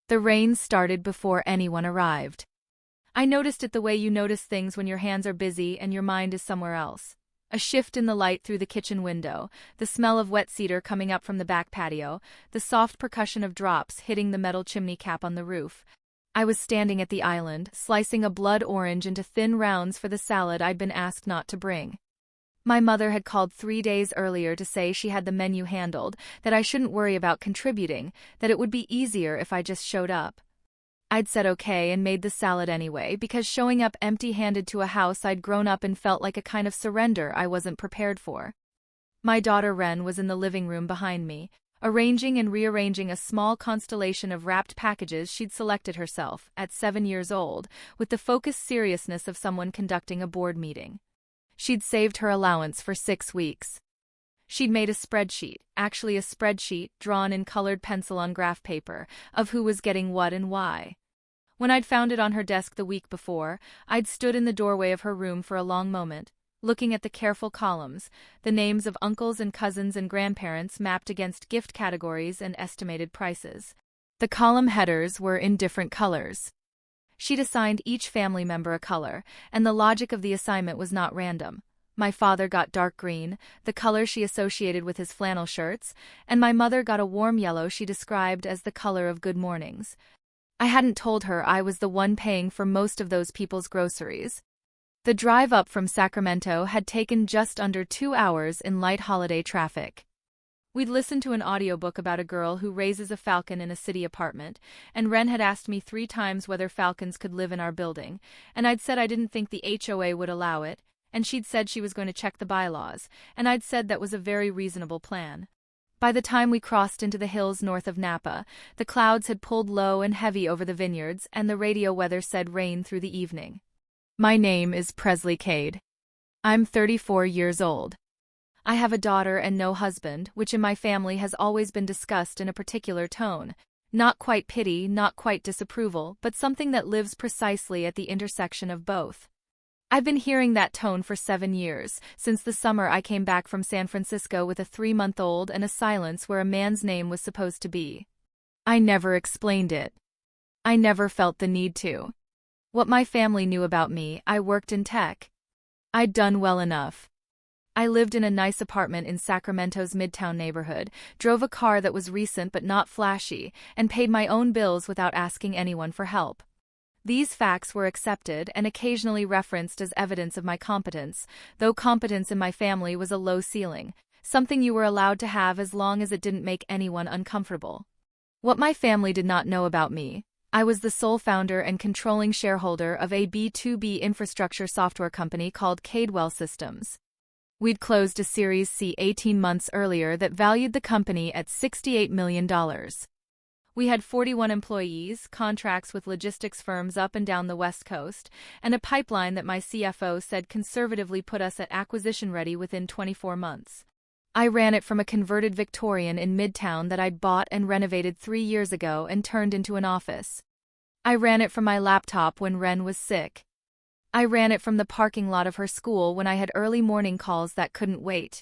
The rain started before anyone arrived. I noticed it the way you notice things when your hands are busy and your mind is somewhere else. A shift in the light through the kitchen window, the smell of wet cedar coming up from the back patio, the soft percussion of drops hitting the metal chimney cap on the roof. I was standing at the island, slicing a blood orange into thin rounds for the salad I'd been asked not to bring. My mother had called 3 days earlier to say she had the menu handled, that I shouldn't worry about contributing, that it would be easier if I just showed up. I'd said okay and made the salad anyway because showing up empty-handed to a house I'd grown up in felt like a kind of surrender I wasn't prepared for. My daughter Wren was in the living room behind me, arranging and rearranging a small constellation of wrapped packages she'd selected herself, at 7 years old, with the focused seriousness of someone conducting a board meeting. She'd saved her allowance for 6 weeks. She'd made a spreadsheet, actually a spreadsheet drawn in colored pencil on graph paper, of who was getting what and why. When I'd found it on her desk the week before, I'd stood in the doorway of her room for a long moment, looking at the careful columns, the names of uncles and cousins and grandparents mapped against gift categories and estimated prices. The column headers were in different colors. She'd assigned each family member a color, and the logic of the assignment was not random. My father got dark green, the color she associated with his flannel shirts, and my mother got a warm yellow she described as the color of good mornings. I hadn't told her I was the one paying for most of those people's groceries. The drive up from Sacramento had taken just under 2 hours in light holiday traffic. We'd listened to an audiobook about a girl who raises a falcon in a city apartment, and Wren had asked me 3 times whether falcons could live in our building, and I'd said I didn't think the HOA would allow it, and she'd said she was going to check the bylaws, and I'd said that was a very reasonable plan. By the time we crossed into the hills north of Napa, the clouds had pulled low and heavy over the vineyards, and the radio weather said rain through the evening. My name is Presley Cade. I'm 34 years old. I have a daughter and no husband, which in my family has always been discussed in a particular tone. Not quite pity, not quite disapproval, but something that lives precisely at the intersection of both. I've been hearing that tone for 7 years, since the summer I came back from San Francisco with a 3-month-old and a silence where a man's name was supposed to be. I never explained it. I never felt the need to. What my family knew about me, I worked in tech. I'd done well enough. I lived in a nice apartment in Sacramento's Midtown neighborhood, drove a car that was recent but not flashy, and paid my own bills without asking anyone for help. These facts were accepted and occasionally referenced as evidence of my competence, though competence in my family was a low ceiling, something you were allowed to have as long as it didn't make anyone uncomfortable. What my family did not know about me: I was the sole founder and controlling shareholder of a B2B infrastructure software company called Cadewell Systems. We'd closed a Series C 18 months earlier that valued the company at $68 million. We had 41 employees, contracts with logistics firms up and down the West Coast, and a pipeline that my CFO said conservatively put us at acquisition ready within 24 months. I ran it from a converted Victorian in Midtown that I'd bought and renovated 3 years ago and turned into an office. I ran it from my laptop when Wren was sick. I ran it from the parking lot of her school when I had early morning calls that couldn't wait.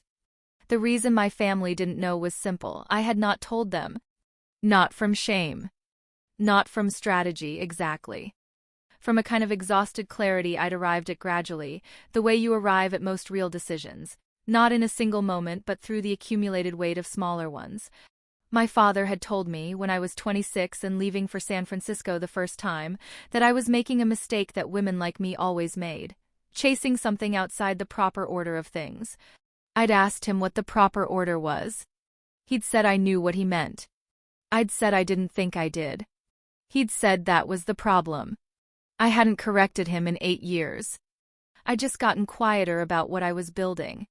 The reason my family didn't know was simple: I had not told them. Not from shame. Not from strategy, exactly. From a kind of exhausted clarity I'd arrived at gradually, the way you arrive at most real decisions, not in a single moment but through the accumulated weight of smaller ones. My father had told me, when I was 26 and leaving for San Francisco the first time, that I was making a mistake that women like me always made, chasing something outside the proper order of things. I'd asked him what the proper order was. He'd said I knew what he meant. I'd said I didn't think I did. He'd said that was the problem. I hadn't corrected him in 8 years. I'd just gotten quieter about what I was building.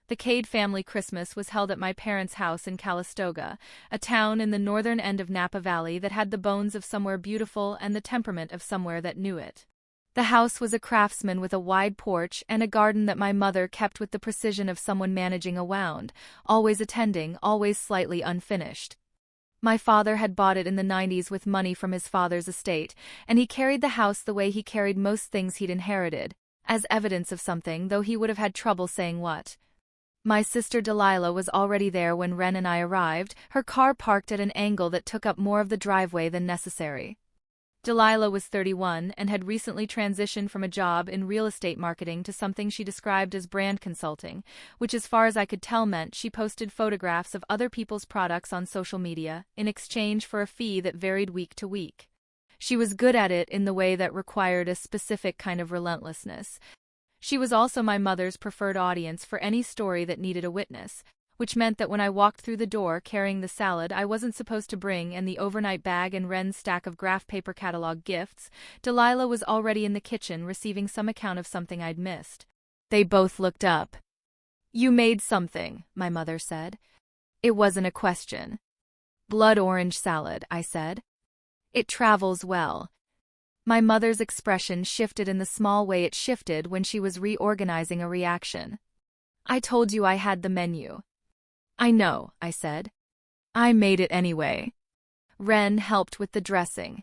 The Cade family Christmas was held at my parents' house in Calistoga, a town in the northern end of Napa Valley that had the bones of somewhere beautiful and the temperament of somewhere that knew it. The house was a craftsman with a wide porch and a garden that my mother kept with the precision of someone managing a wound, always attending, always slightly unfinished. My father had bought it in the 90s with money from his father's estate, and he carried the house the way he carried most things he'd inherited, as evidence of something, though he would have had trouble saying what. My sister Delilah was already there when Ren and I arrived, her car parked at an angle that took up more of the driveway than necessary. Delilah was 31 and had recently transitioned from a job in real estate marketing to something she described as brand consulting, which as far as I could tell meant she posted photographs of other people's products on social media in exchange for a fee that varied week to week. She was good at it in the way that required a specific kind of relentlessness. She was also my mother's preferred audience for any story that needed a witness, which meant that when I walked through the door carrying the salad I wasn't supposed to bring and the overnight bag and Ren's stack of graph paper catalog gifts, Delilah was already in the kitchen receiving some account of something I'd missed. They both looked up. "You made something," my mother said. It wasn't a question. "Blood orange salad," I said. "It travels well." My mother's expression shifted in the small way it shifted when she was reorganizing a reaction. "I told you I had the menu." "I know," I said. "I made it anyway." Ren helped with the dressing.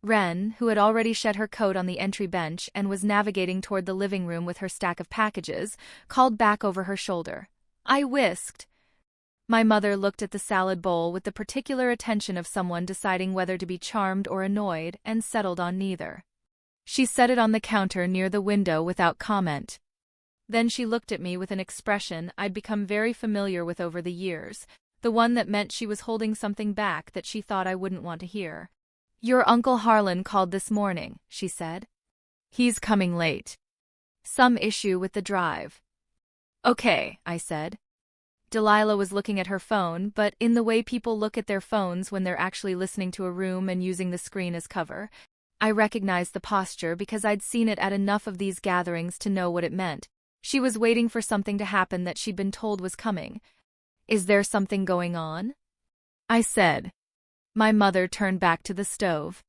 Ren, who had already shed her coat on the entry bench and was navigating toward the living room with her stack of packages, called back over her shoulder. "I whisked." My mother looked at the salad bowl with the particular attention of someone deciding whether to be charmed or annoyed and settled on neither. She set it on the counter near the window without comment. Then she looked at me with an expression I'd become very familiar with over the years, the one that meant she was holding something back that she thought I wouldn't want to hear. "Your Uncle Harlan called this morning," she said. "He's coming late. Some issue with the drive." "Okay," I said. Delilah was looking at her phone, but in the way people look at their phones when they're actually listening to a room and using the screen as cover. I recognized the posture because I'd seen it at enough of these gatherings to know what it meant. She was waiting for something to happen that she'd been told was coming. "Is there something going on?" I said. My mother turned back to the stove.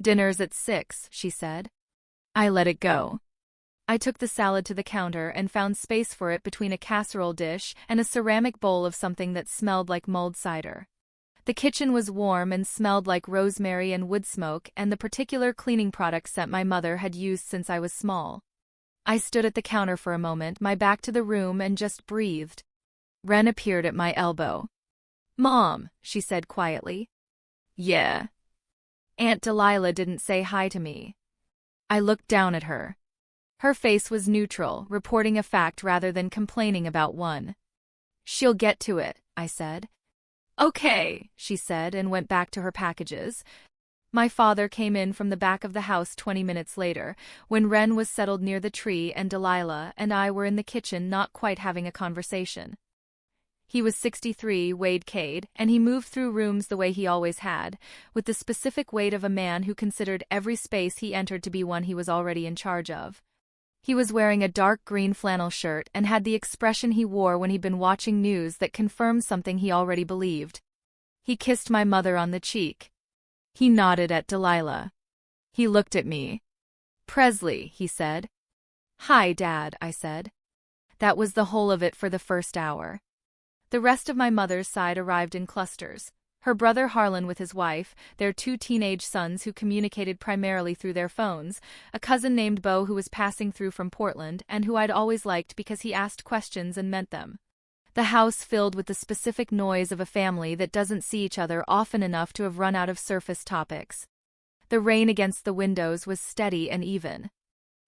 "Dinner's at 6, she said. I let it go. I took the salad to the counter and found space for it between a casserole dish and a ceramic bowl of something that smelled like mulled cider. The kitchen was warm and smelled like rosemary and wood smoke and the particular cleaning product scent my mother had used since I was small. I stood at the counter for a moment, my back to the room, and just breathed. Ren appeared at my elbow. "Mom," she said quietly. "Yeah." Aunt Delilah didn't say hi to me. I looked down at her. Her face was neutral, reporting a fact rather than complaining about one. "She'll get to it," I said. "Okay," she said and went back to her packages. My father came in from the back of the house 20 minutes later, when Ren was settled near the tree and Delilah and I were in the kitchen not quite having a conversation. He was 63, weighed Cade, and he moved through rooms the way he always had, with the specific weight of a man who considered every space he entered to be one he was already in charge of. He was wearing a dark green flannel shirt and had the expression he wore when he'd been watching news that confirmed something he already believed. He kissed my mother on the cheek. He nodded at Delilah. He looked at me. "Presley," he said. "Hi, Dad," I said. That was the whole of it for the first hour. The rest of my mother's side arrived in clusters. Her brother Harlan with his wife, their 2 teenage sons who communicated primarily through their phones, a cousin named Bo who was passing through from Portland and who I'd always liked because he asked questions and meant them. The house filled with the specific noise of a family that doesn't see each other often enough to have run out of surface topics. The rain against the windows was steady and even.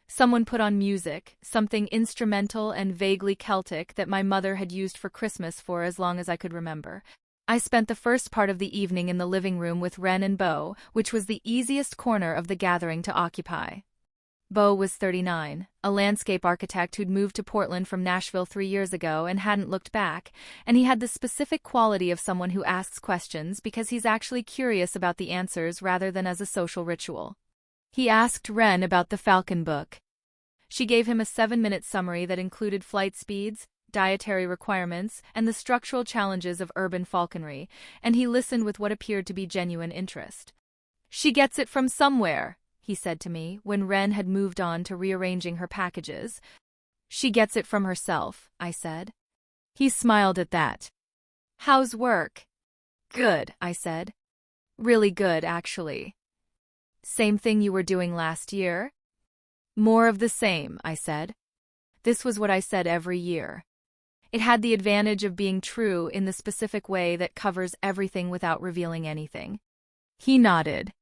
Someone put on music, something instrumental and vaguely Celtic that my mother had used for Christmas for as long as I could remember. I spent the first part of the evening in the living room with Ren and Bo, which was the easiest corner of the gathering to occupy. Bo was 39, a landscape architect who'd moved to Portland from Nashville 3 years ago and hadn't looked back, and he had the specific quality of someone who asks questions because he's actually curious about the answers rather than as a social ritual. He asked Ren about the Falcon book. She gave him a 7-minute summary that included flight speeds, dietary requirements, and the structural challenges of urban falconry, and he listened with what appeared to be genuine interest. "She gets it from somewhere," he said to me when Ren had moved on to rearranging her packages. "She gets it from herself," I said. He smiled at that. "How's work?" "Good," I said. "Really good, actually." "Same thing you were doing last year?" "More of the same," I said. This was what I said every year. It had the advantage of being true in the specific way that covers everything without revealing anything. He nodded.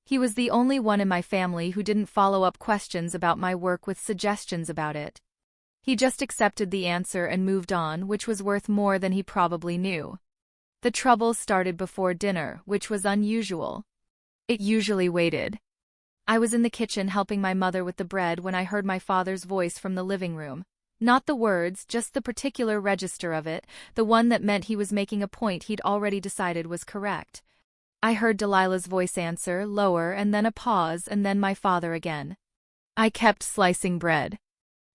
He was the only one in my family who didn't follow up questions about my work with suggestions about it. He just accepted the answer and moved on, which was worth more than he probably knew. The trouble started before dinner, which was unusual. It usually waited. I was in the kitchen helping my mother with the bread when I heard my father's voice from the living room. Not the words, just the particular register of it, the one that meant he was making a point he'd already decided was correct. I heard Delilah's voice answer, lower, and then a pause, and then my father again. I kept slicing bread.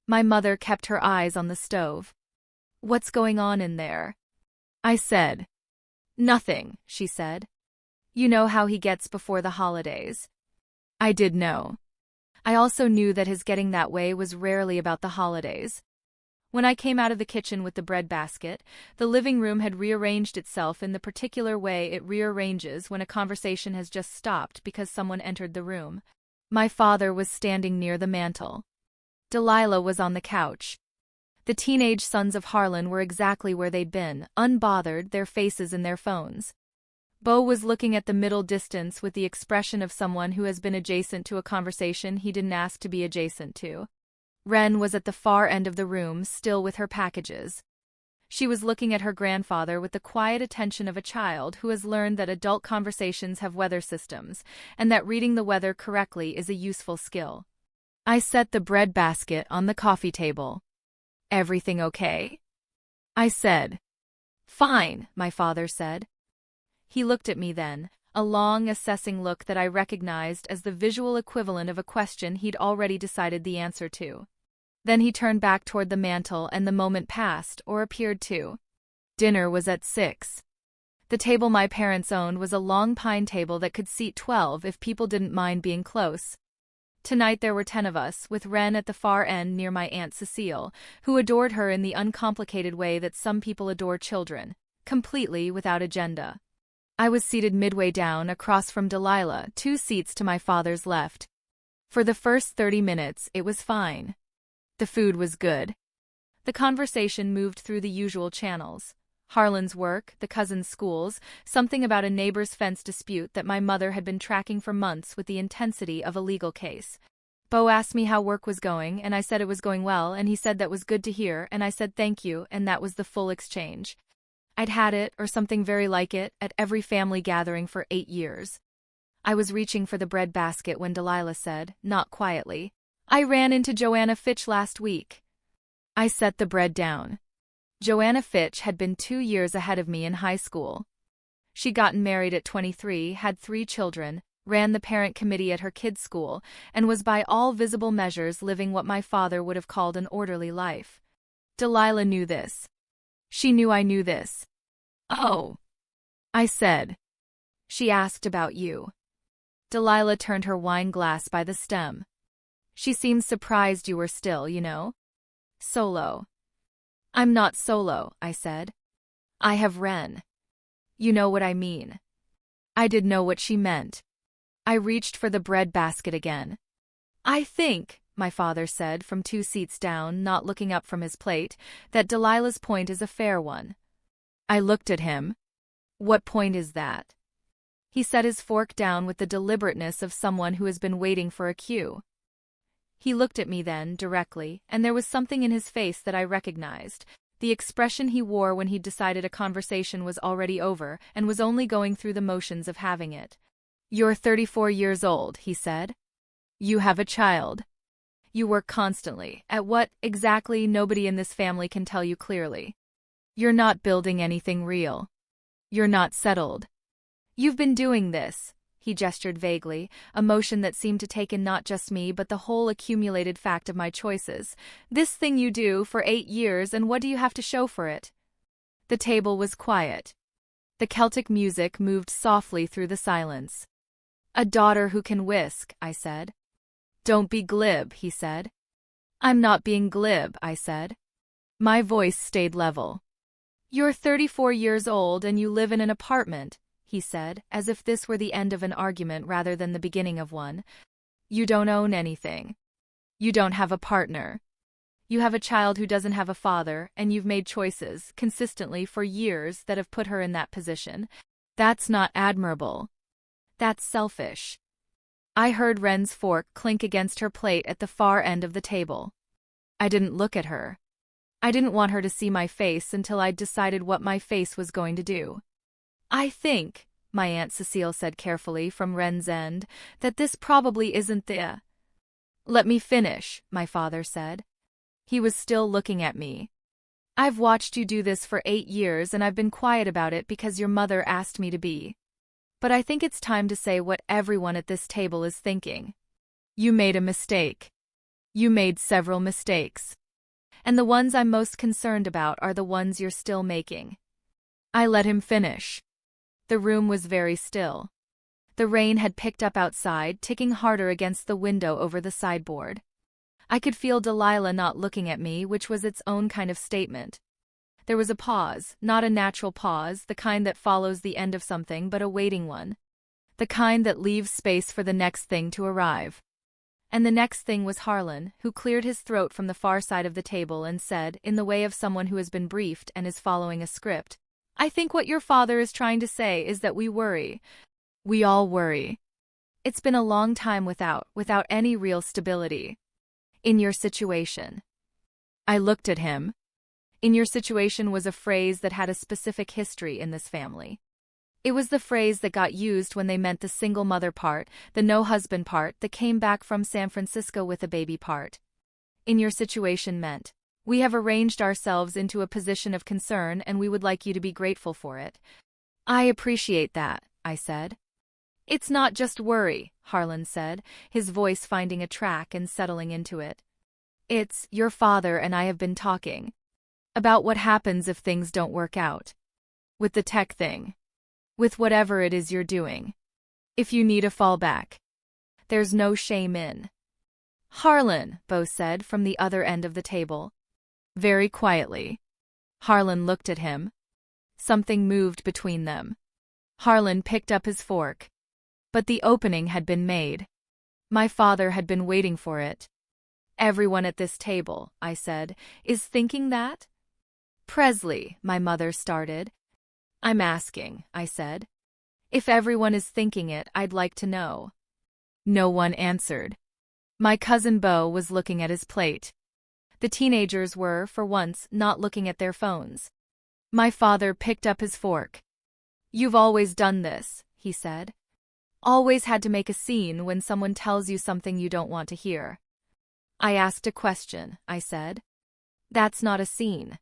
My mother kept her eyes on the stove. "What's going on in there?" I said. "Nothing," she said. "You know how he gets before the holidays." I did know. I also knew that his getting that way was rarely about the holidays. When I came out of the kitchen with the bread basket, the living room had rearranged itself in the particular way it rearranges when a conversation has just stopped because someone entered the room. My father was standing near the mantel. Delilah was on the couch. The teenage sons of Harlan were exactly where they'd been, unbothered, their faces in their phones. Bo was looking at the middle distance with the expression of someone who has been adjacent to a conversation he didn't ask to be adjacent to. Wren was at the far end of the room, still with her packages. She was looking at her grandfather with the quiet attention of a child who has learned that adult conversations have weather systems, and that reading the weather correctly is a useful skill. I set the bread basket on the coffee table. "Everything okay?" I said. "Fine," my father said. He looked at me then, a long, assessing look that I recognized as the visual equivalent of a question he'd already decided the answer to. Then he turned back toward the mantel and the moment passed, or appeared to. Dinner was at 6. The table my parents owned was a long pine table that could seat 12 if people didn't mind being close. Tonight there were 10 of us, with Wren at the far end near my Aunt Cecile, who adored her in the uncomplicated way that some people adore children, completely without agenda. I was seated midway down, across from Delilah, 2 seats to my father's left. For the first 30 minutes, it was fine. The food was good. The conversation moved through the usual channels. Harlan's work, the cousins' schools, something about a neighbor's fence dispute that my mother had been tracking for months with the intensity of a legal case. Bo asked me how work was going, and I said it was going well, and he said that was good to hear, and I said thank you, and that was the full exchange. I'd had it, or something very like it, at every family gathering for 8 years. I was reaching for the bread basket when Delilah said, not quietly, "I ran into Joanna Fitch last week." I set the bread down. Joanna Fitch had been 2 years ahead of me in high school. She'd gotten married at 23, had 3 children, ran the parent committee at her kids' school, and was by all visible measures living what my father would have called an orderly life. Delilah knew this. She knew I knew this. "Oh," I said. "She asked about you." Delilah turned her wine glass by the stem. "She seems surprised you were still, you know. Solo." "I'm not solo," I said. "I have Wren." "You know what I mean." I did know what she meant. I reached for the bread basket again. "I think," my father said from 2 seats down, not looking up from his plate, "that Delilah's point is a fair one." I looked at him. "What point is that?" He set his fork down with the deliberateness of someone who has been waiting for a cue. He looked at me then, directly, and there was something in his face that I recognized, the expression he wore when he'd decided a conversation was already over and was only going through the motions of having it. "You're 34 years old," he said. "You have a child. You work constantly, at what, exactly, nobody in this family can tell you clearly. You're not building anything real. You're not settled. You've been doing this," he gestured vaguely, a motion that seemed to take in not just me but the whole accumulated fact of my choices. "This thing you do for 8 years, and what do you have to show for it?" The table was quiet. The Celtic music moved softly through the silence. "A daughter who can whisk," I said. "Don't be glib," he said. "I'm not being glib," I said. My voice stayed level. "You're 34 years old and you live in an apartment," he said, as if this were the end of an argument rather than the beginning of one. "You don't own anything. You don't have a partner. You have a child who doesn't have a father, and you've made choices, consistently for years, that have put her in that position. That's not admirable. That's selfish. I heard Ren's fork clink against her plate at the far end of the table. I didn't look at her. I didn't want her to see my face until I'd decided what my face was going to do. I think, my Aunt Cecile said carefully from Ren's end, that this probably isn't the... Let me finish, my father said. He was still looking at me. I've watched you do this for 8 years and I've been quiet about it because your mother asked me to be. But I think it's time to say what everyone at this table is thinking. You made a mistake. You made several mistakes. And the ones I'm most concerned about are the ones you're still making. I let him finish. The room was very still. The rain had picked up outside, ticking harder against the window over the sideboard. I could feel Delilah not looking at me, which was its own kind of statement. There was a pause, not a natural pause, the kind that follows the end of something, but a waiting one. The kind that leaves space for the next thing to arrive. And the next thing was Harlan, who cleared his throat from the far side of the table and said, in the way of someone who has been briefed and is following a script, I think what your father is trying to say is that we worry. We all worry. It's been a long time without any real stability. In your situation. I looked at him. In your situation was a phrase that had a specific history in this family. It was the phrase that got used when they meant the single mother part, the no husband part, that came back from San Francisco with a baby part. In your situation meant, we have arranged ourselves into a position of concern and we would like you to be grateful for it. I appreciate that, I said. It's not just worry, Harlan said, his voice finding a track and settling into it. It's, your father and I have been talking. About what happens if things don't work out. With the tech thing. With whatever it is you're doing. If you need a fallback. There's no shame in. Harlan, Bo said from the other end of the table. Very quietly. Harlan looked at him. Something moved between them. Harlan picked up his fork. But the opening had been made. My father had been waiting for it. Everyone at this table, I said, is thinking that? Presley, my mother started. I'm asking, I said. If everyone is thinking it, I'd like to know. No one answered. My cousin Bo was looking at his plate. The teenagers were, for once, not looking at their phones. My father picked up his fork. You've always done this, he said. Always had to make a scene when someone tells you something you don't want to hear. I asked a question, I said. That's not a scene.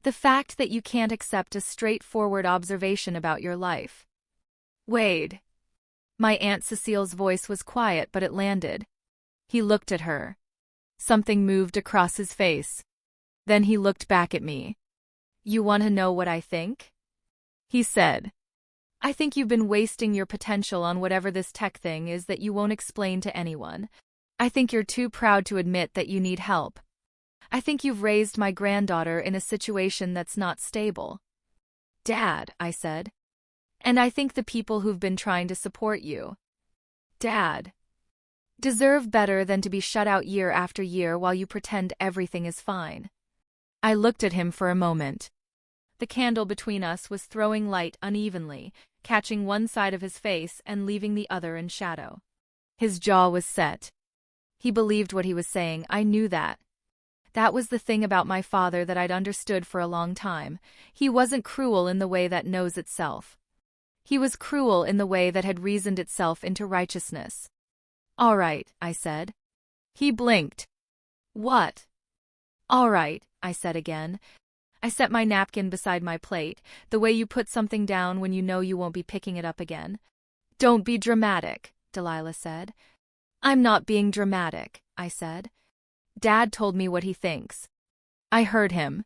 The fact that you can't accept a straightforward observation about your life. Wade. My Aunt Cecile's voice was quiet, but it landed. He looked at her. Something moved across his face. Then he looked back at me. You want to know what I think? He said. I think you've been wasting your potential on whatever this tech thing is that you won't explain to anyone. I think you're too proud to admit that you need help. I think you've raised my granddaughter in a situation that's not stable. Dad, I said. And I think the people who've been trying to support you, Dad, deserve better than to be shut out year after year while you pretend everything is fine. I looked at him for a moment. The candle between us was throwing light unevenly, catching one side of his face and leaving the other in shadow. His jaw was set. He believed what he was saying, I knew that. That was the thing about my father that I'd understood for a long time. He wasn't cruel in the way that knows itself. He was cruel in the way that had reasoned itself into righteousness. All right, I said. He blinked. What? All right, I said again. I set my napkin beside my plate, the way you put something down when you know you won't be picking it up again. Don't be dramatic, Delilah said. I'm not being dramatic, I said. Dad told me what he thinks. I heard him.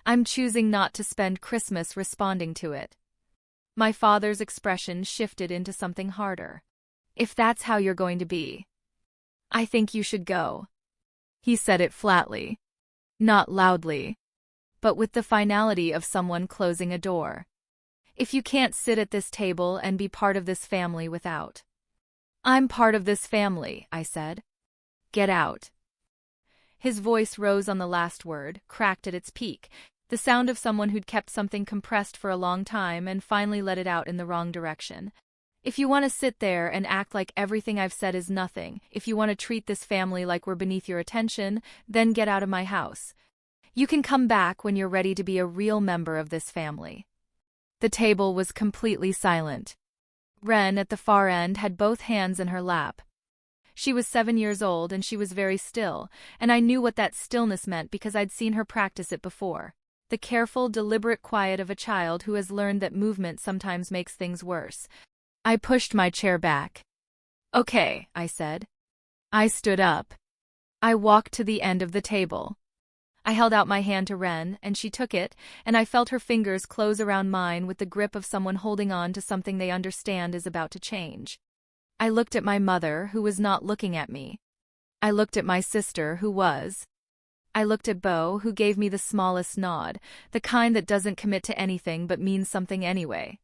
I'm choosing not to spend Christmas responding to it. My father's expression shifted into something harder. If that's how you're going to be, I think you should go. He said it flatly. Not loudly. But with the finality of someone closing a door. If you can't sit at this table and be part of this family without. I'm part of this family, I said. Get out. His voice rose on the last word, cracked at its peak, the sound of someone who'd kept something compressed for a long time and finally let it out in the wrong direction. If you want to sit there and act like everything I've said is nothing, if you want to treat this family like we're beneath your attention, then get out of my house. You can come back when you're ready to be a real member of this family. The table was completely silent. Ren, at the far end, had both hands in her lap. She was 7 years old and she was very still, and I knew what that stillness meant because I'd seen her practice it before. The careful, deliberate quiet of a child who has learned that movement sometimes makes things worse. I pushed my chair back. "Okay," I said. I stood up. I walked to the end of the table. I held out my hand to Ren, and she took it, and I felt her fingers close around mine with the grip of someone holding on to something they understand is about to change. I looked at my mother, who was not looking at me. I looked at my sister, who was. I looked at Bo, who gave me the smallest nod, the kind that doesn't commit to anything but means something anyway.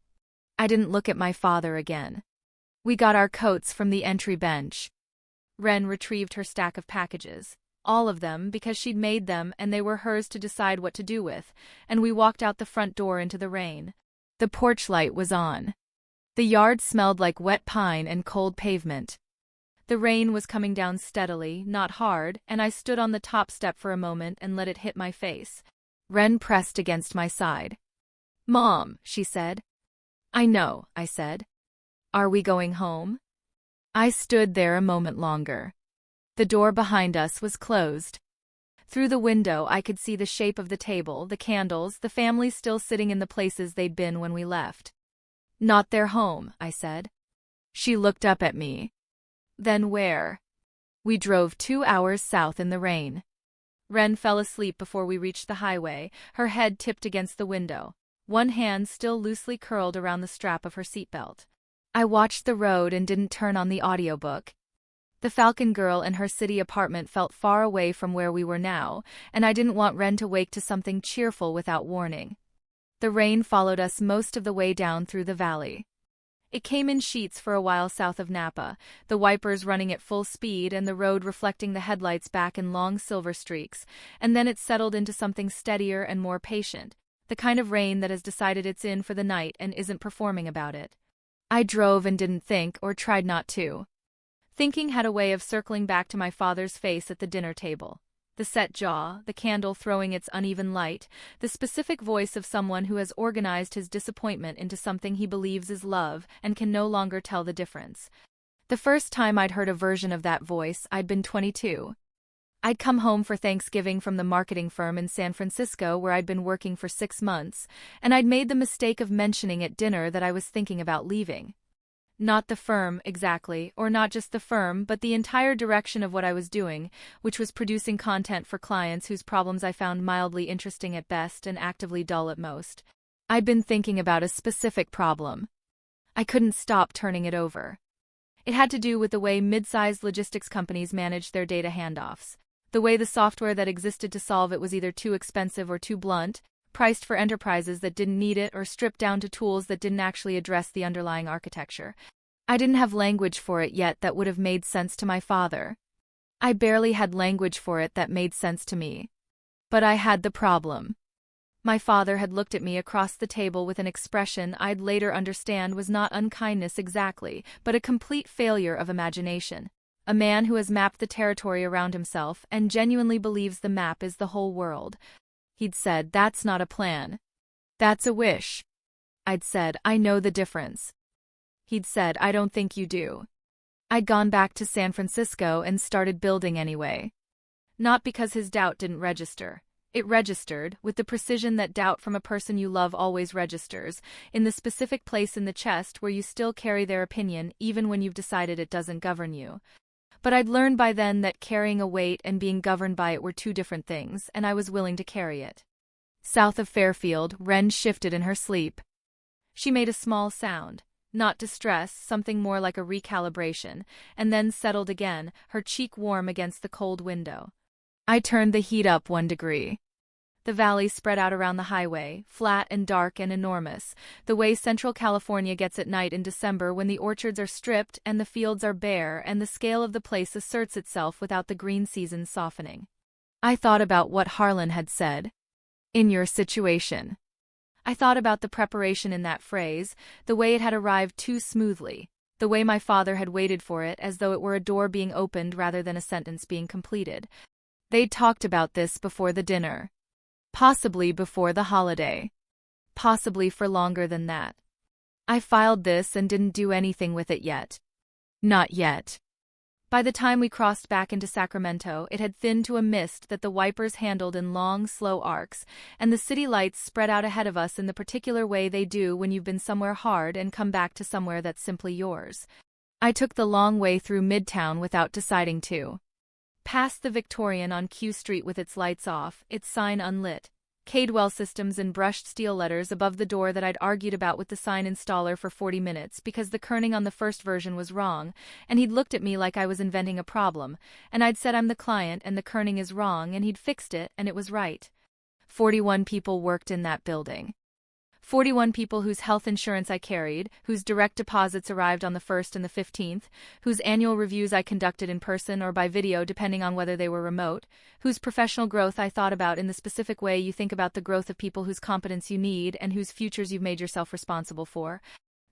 I didn't look at my father again. We got our coats from the entry bench. Ren retrieved her stack of packages. All of them, because she'd made them and they were hers to decide what to do with, and we walked out the front door into the rain. The porch light was on. The yard smelled like wet pine and cold pavement. The rain was coming down steadily, not hard, and I stood on the top step for a moment and let it hit my face. Ren pressed against my side. "Mom," she said. "I know," I said. "Are we going home?" I stood there a moment longer. The door behind us was closed. Through the window I could see the shape of the table, the candles, the family still sitting in the places they'd been when we left. "Not their home," I said. She looked up at me. "Then where?" We drove 2 hours south in the rain. Ren fell asleep before we reached the highway, her head tipped against the window, one hand still loosely curled around the strap of her seatbelt. I watched the road and didn't turn on the audiobook. The Falcon girl and her city apartment felt far away from where we were now, and I didn't want Ren to wake to something cheerful without warning. The rain followed us most of the way down through the valley. It came in sheets for a while south of Napa, the wipers running at full speed and the road reflecting the headlights back in long silver streaks, and then it settled into something steadier and more patient, the kind of rain that has decided it's in for the night and isn't performing about it. I drove and didn't think, or tried not to. Thinking had a way of circling back to my father's face at the dinner table. The set jaw, the candle throwing its uneven light, the specific voice of someone who has organized his disappointment into something he believes is love and can no longer tell the difference. The first time I'd heard a version of that voice, I'd been 22. I'd come home for Thanksgiving from the marketing firm in San Francisco where I'd been working for 6 months, and I'd made the mistake of mentioning at dinner that I was thinking about leaving. Not the firm, exactly, or not just the firm, but the entire direction of what I was doing, which was producing content for clients whose problems I found mildly interesting at best and actively dull at most. I'd been thinking about a specific problem. I couldn't stop turning it over. It had to do with the way mid-sized logistics companies managed their data handoffs, the way the software that existed to solve it was either too expensive or too blunt, priced for enterprises that didn't need it, or stripped down to tools that didn't actually address the underlying architecture. I didn't have language for it yet that would have made sense to my father. I barely had language for it that made sense to me. But I had the problem. My father had looked at me across the table with an expression I'd later understand was not unkindness exactly, but a complete failure of imagination. A man who has mapped the territory around himself and genuinely believes the map is the whole world. He'd said, "That's not a plan. That's a wish." I'd said, "I know the difference." He'd said, "I don't think you do." I'd gone back to San Francisco and started building anyway. Not because his doubt didn't register. It registered, with the precision that doubt from a person you love always registers, in the specific place in the chest where you still carry their opinion even when you've decided it doesn't govern you. But I'd learned by then that carrying a weight and being governed by it were two different things, and I was willing to carry it. South of Fairfield, Ren shifted in her sleep. She made a small sound, not distress, something more like a recalibration, and then settled again, her cheek warm against the cold window. I turned the heat up 1 degree. The valley spread out around the highway, flat and dark and enormous, the way Central California gets at night in December when the orchards are stripped and the fields are bare and the scale of the place asserts itself without the green season softening. I thought about what Harlan had said. In your situation. I thought about the preparation in that phrase, the way it had arrived too smoothly, the way my father had waited for it as though it were a door being opened rather than a sentence being completed. They'd talked about this before the dinner. Possibly before the holiday. Possibly for longer than that. I filed this and didn't do anything with it yet. Not yet. By the time we crossed back into Sacramento, it had thinned to a mist that the wipers handled in long, slow arcs, and the city lights spread out ahead of us in the particular way they do when you've been somewhere hard and come back to somewhere that's simply yours. I took the long way through Midtown without deciding to. Past the Victorian on Q Street with its lights off, its sign unlit. Cadwell Systems in brushed steel letters above the door that I'd argued about with the sign installer for 40 minutes because the kerning on the first version was wrong, and he'd looked at me like I was inventing a problem, and I'd said I'm the client and the kerning is wrong, and he'd fixed it and it was right. 41 people worked in that building. 41 people whose health insurance I carried, whose direct deposits arrived on the 1st and the 15th, whose annual reviews I conducted in person or by video depending on whether they were remote, whose professional growth I thought about in the specific way you think about the growth of people whose competence you need and whose futures you've made yourself responsible for.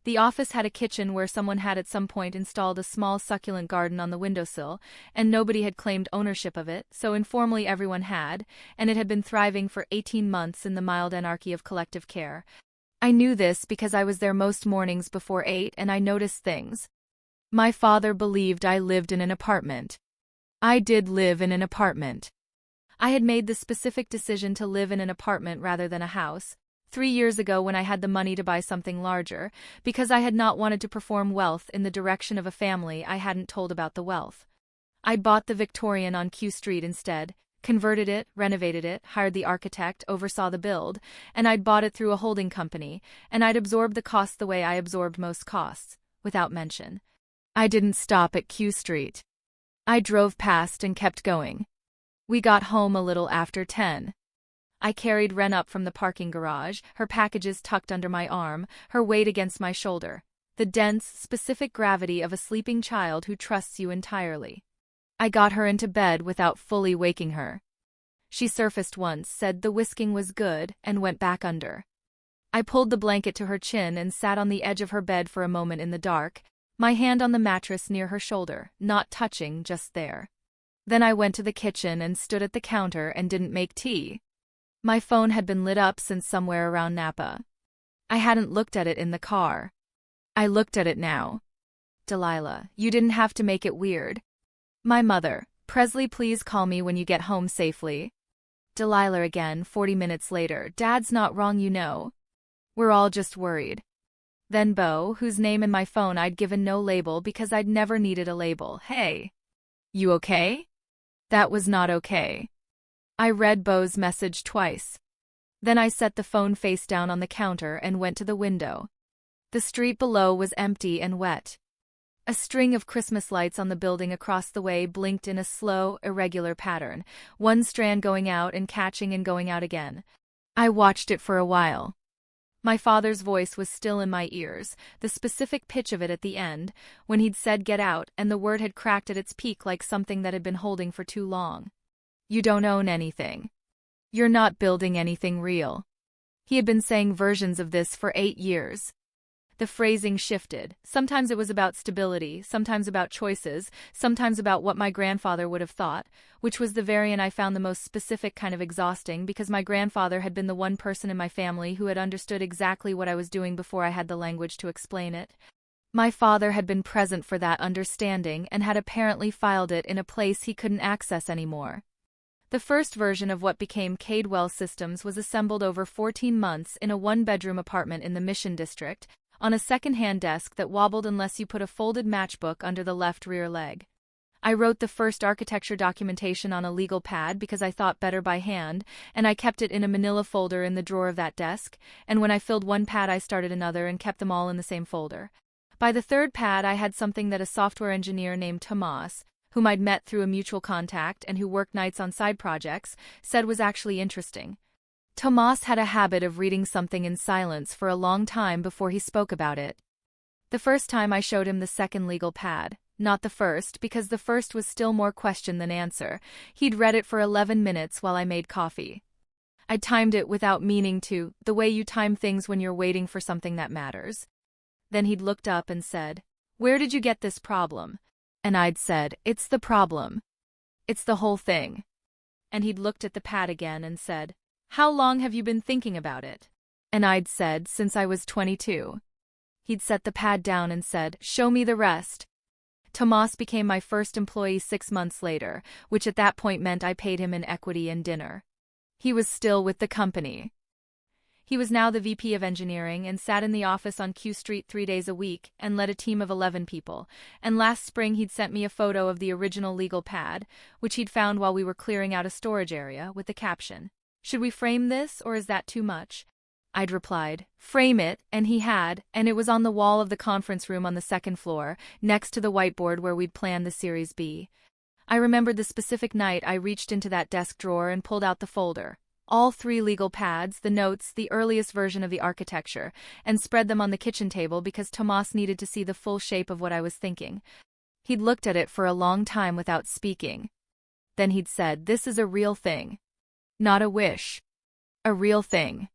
The office had a kitchen where someone had at some point installed a small succulent garden on the windowsill, and nobody had claimed ownership of it, so informally everyone had, and it had been thriving for 18 months in the mild anarchy of collective care. I knew this because I was there most mornings before 8 and I noticed things. My father believed I lived in an apartment. I did live in an apartment. I had made the specific decision to live in an apartment rather than a house, 3 years ago when I had the money to buy something larger, because I had not wanted to perform wealth in the direction of a family I hadn't told about the wealth. I bought the Victorian on Q Street instead, converted it, renovated it, hired the architect, oversaw the build, and I'd bought it through a holding company, and I'd absorbed the costs the way I absorbed most costs, without mention. I didn't stop at Q Street. I drove past and kept going. We got home a little after 10. I carried Ren up from the parking garage, her packages tucked under my arm, her weight against my shoulder, the dense, specific gravity of a sleeping child who trusts you entirely. I got her into bed without fully waking her. She surfaced once, said the whisking was good, and went back under. I pulled the blanket to her chin and sat on the edge of her bed for a moment in the dark, my hand on the mattress near her shoulder, not touching, just there. Then I went to the kitchen and stood at the counter and didn't make tea. My phone had been lit up since somewhere around Napa. I hadn't looked at it in the car. I looked at it now. Delilah, you didn't have to make it weird. My mother, Presley, please call me when you get home safely. Delilah again, 40 minutes later, Dad's not wrong, you know. We're all just worried. Then Bo, whose name in my phone I'd given no label because I'd never needed a label. Hey. You okay? That was not okay. I read Bo's message twice. Then I set the phone face down on the counter and went to the window. The street below was empty and wet. A string of Christmas lights on the building across the way blinked in a slow, irregular pattern, one strand going out and catching and going out again. I watched it for a while. My father's voice was still in my ears, the specific pitch of it at the end, when he'd said get out and the word had cracked at its peak like something that had been holding for too long. You don't own anything. You're not building anything real. He had been saying versions of this for 8 years. The phrasing shifted. Sometimes it was about stability, sometimes about choices, sometimes about what my grandfather would have thought, which was the variant I found the most specific kind of exhausting because my grandfather had been the one person in my family who had understood exactly what I was doing before I had the language to explain it. My father had been present for that understanding and had apparently filed it in a place he couldn't access anymore. The first version of what became Cadwell Systems was assembled over 14 months in a one-bedroom apartment in the Mission District, on a second-hand desk that wobbled unless you put a folded matchbook under the left rear leg. I wrote the first architecture documentation on a legal pad because I thought better by hand, and I kept it in a manila folder in the drawer of that desk, and when I filled one pad I started another and kept them all in the same folder. By the third pad I had something that a software engineer named Tomas, whom I'd met through a mutual contact and who worked nights on side projects, said was actually interesting. Tomas had a habit of reading something in silence for a long time before he spoke about it. The first time I showed him the second legal pad, Not the first, because the first was still more question than answer. He'd read it for 11 minutes while I made coffee. I timed it without meaning to, the way you time things when you're waiting for something that matters. Then he'd looked up and said, "Where did you get this problem?" And I'd said, "It's the problem. It's the whole thing." And he'd looked at the pad again and said, "How long have you been thinking about it?" And I'd said, "Since I was 22. He'd set the pad down and said, "Show me the rest." Tomas became my first employee 6 months later, which at that point meant I paid him in equity and dinner. He was still with the company. He was now the VP of engineering and sat in the office on Q Street 3 days a week and led a team of 11 people. And last spring he'd sent me a photo of the original legal pad, which he'd found while we were clearing out a storage area, with the caption, "Should we frame this, or is that too much?" I'd replied, "Frame it," and he had, and it was on the wall of the conference room on the second floor, next to the whiteboard where we'd planned the Series B. I remembered the specific night I reached into that desk drawer and pulled out the folder, all 3 legal pads, the notes, the earliest version of the architecture, and spread them on the kitchen table because Tomas needed to see the full shape of what I was thinking. He'd looked at it for a long time without speaking. Then he'd said, "This is a real thing. Not a wish. A real thing."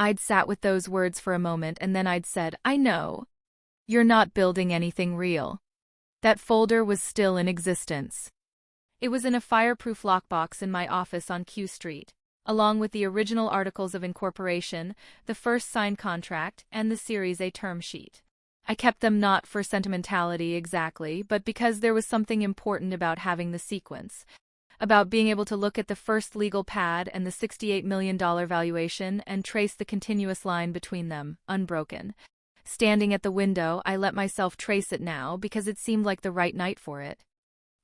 I'd sat with those words for a moment and then I'd said, "I know. You're not building anything real." That folder was still in existence. It was in a fireproof lockbox in my office on Q Street, along with the original articles of incorporation, the first signed contract, and the Series A term sheet. I kept them not for sentimentality exactly, but because there was something important about having the sequence, about being able to look at the first legal pad and the $68 million valuation and trace the continuous line between them, unbroken. Standing at the window, I let myself trace it now because it seemed like the right night for it.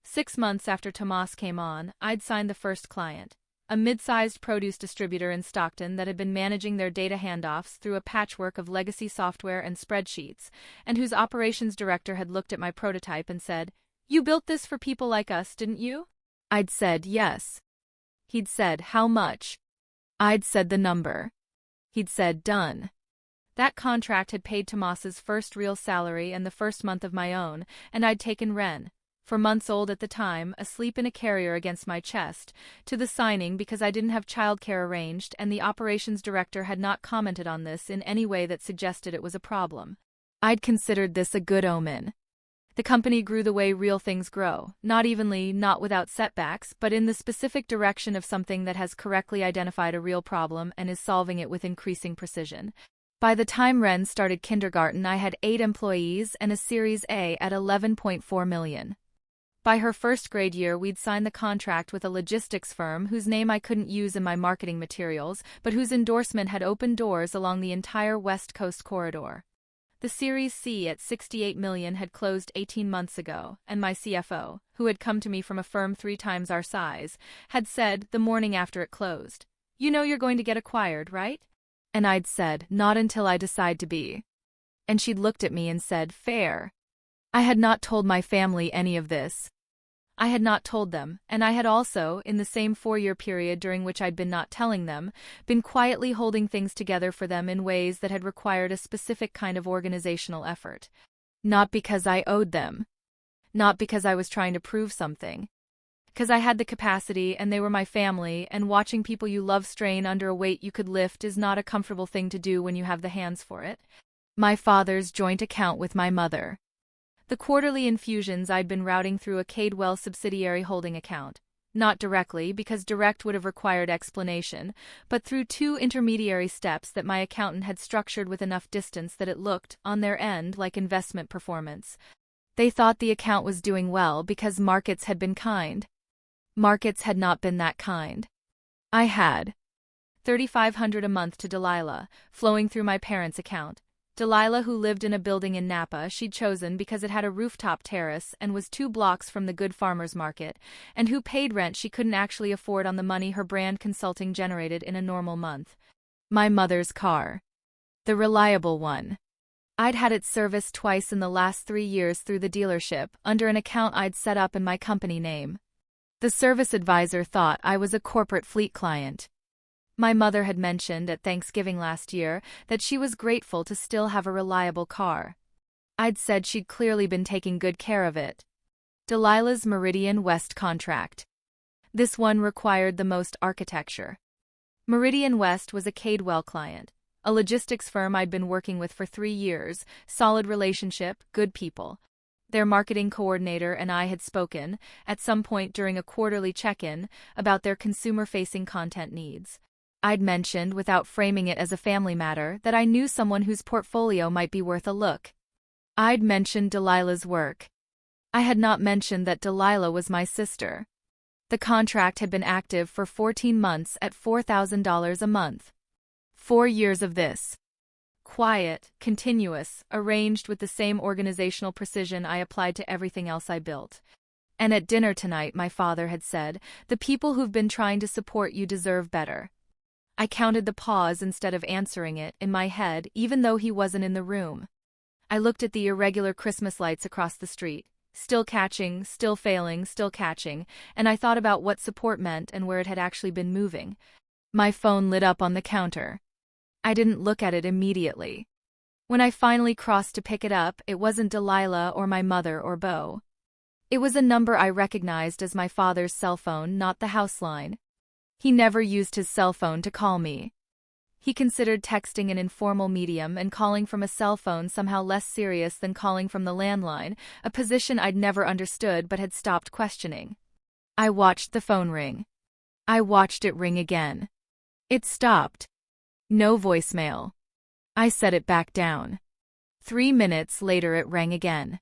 6 months after Tomas came on, I'd signed the first client, a mid-sized produce distributor in Stockton that had been managing their data handoffs through a patchwork of legacy software and spreadsheets, and whose operations director had looked at my prototype and said, "You built this for people like us, didn't you?" I'd said, "Yes." He'd said, "How much?" I'd said the number. He'd said, "Done." That contract had paid Tomas's first real salary and the first month of my own, and I'd taken Ren, 4 months old at the time, asleep in a carrier against my chest, to the signing because I didn't have childcare arranged and the operations director had not commented on this in any way that suggested it was a problem. I'd considered this a good omen. The company grew the way real things grow, not evenly, not without setbacks, but in the specific direction of something that has correctly identified a real problem and is solving it with increasing precision. By the time Ren started kindergarten, I had 8 employees and a Series A at $11.4 million. By her first grade year, we'd signed the contract with a logistics firm whose name I couldn't use in my marketing materials, but whose endorsement had opened doors along the entire West Coast corridor. The Series C at $68 million had closed 18 months ago, and my CFO, who had come to me from a firm 3 times our size, had said, the morning after it closed, "You know you're going to get acquired, right?" And I'd said, "Not until I decide to be." And she'd looked at me and said, "Fair." I had not told my family any of this. I had not told them, and I had also, in the same 4-year period during which I'd been not telling them, been quietly holding things together for them in ways that had required a specific kind of organizational effort. Not because I owed them. Not because I was trying to prove something. Because I had the capacity and they were my family, and watching people you love strain under a weight you could lift is not a comfortable thing to do when you have the hands for it. My father's joint account with my mother. The quarterly infusions I'd been routing through a Cadwell subsidiary holding account. Not directly, because direct would have required explanation, but through 2 intermediary steps that my accountant had structured with enough distance that it looked, on their end, like investment performance. They thought the account was doing well because markets had been kind. Markets had not been that kind. I had $3,500 a month to Delilah, flowing through my parents' account. Delilah, who lived in a building in Napa she'd chosen because it had a rooftop terrace and was 2 blocks from the Good Farmers Market, and who paid rent she couldn't actually afford on the money her brand consulting generated in a normal month. My mother's car. The reliable one. I'd had it serviced twice in the last 3 years through the dealership, under an account I'd set up in my company name. The service advisor thought I was a corporate fleet client. My mother had mentioned at Thanksgiving last year that she was grateful to still have a reliable car. I'd said she'd clearly been taking good care of it, Delilah's Meridian West contract. This one required the most architecture. Meridian West was a Cadwell client, a logistics firm I'd been working with for 3 years, solid relationship, good people. Their marketing coordinator and I had spoken, at some point during a quarterly check-in, about their consumer-facing content needs. I'd mentioned, without framing it as a family matter, that I knew someone whose portfolio might be worth a look. I'd mentioned Delilah's work. I had not mentioned that Delilah was my sister. The contract had been active for 14 months at $4,000 a month. 4 years of this. Quiet, continuous, arranged with the same organizational precision I applied to everything else I built. And at dinner tonight my father had said, "The people who've been trying to support you deserve better." I counted the pause instead of answering it in my head, even though he wasn't in the room. I looked at the irregular Christmas lights across the street, still catching, still failing, still catching, and I thought about what support meant and where it had actually been moving. My phone lit up on the counter. I didn't look at it immediately. When I finally crossed to pick it up, it wasn't Delilah or my mother or Beau. It was a number I recognized as my father's cell phone, not the house line. He never used his cell phone to call me. He considered texting an informal medium and calling from a cell phone somehow less serious than calling from the landline, a position I'd never understood but had stopped questioning. I watched the phone ring. I watched it ring again. It stopped. No voicemail. I set it back down. 3 minutes later it rang again.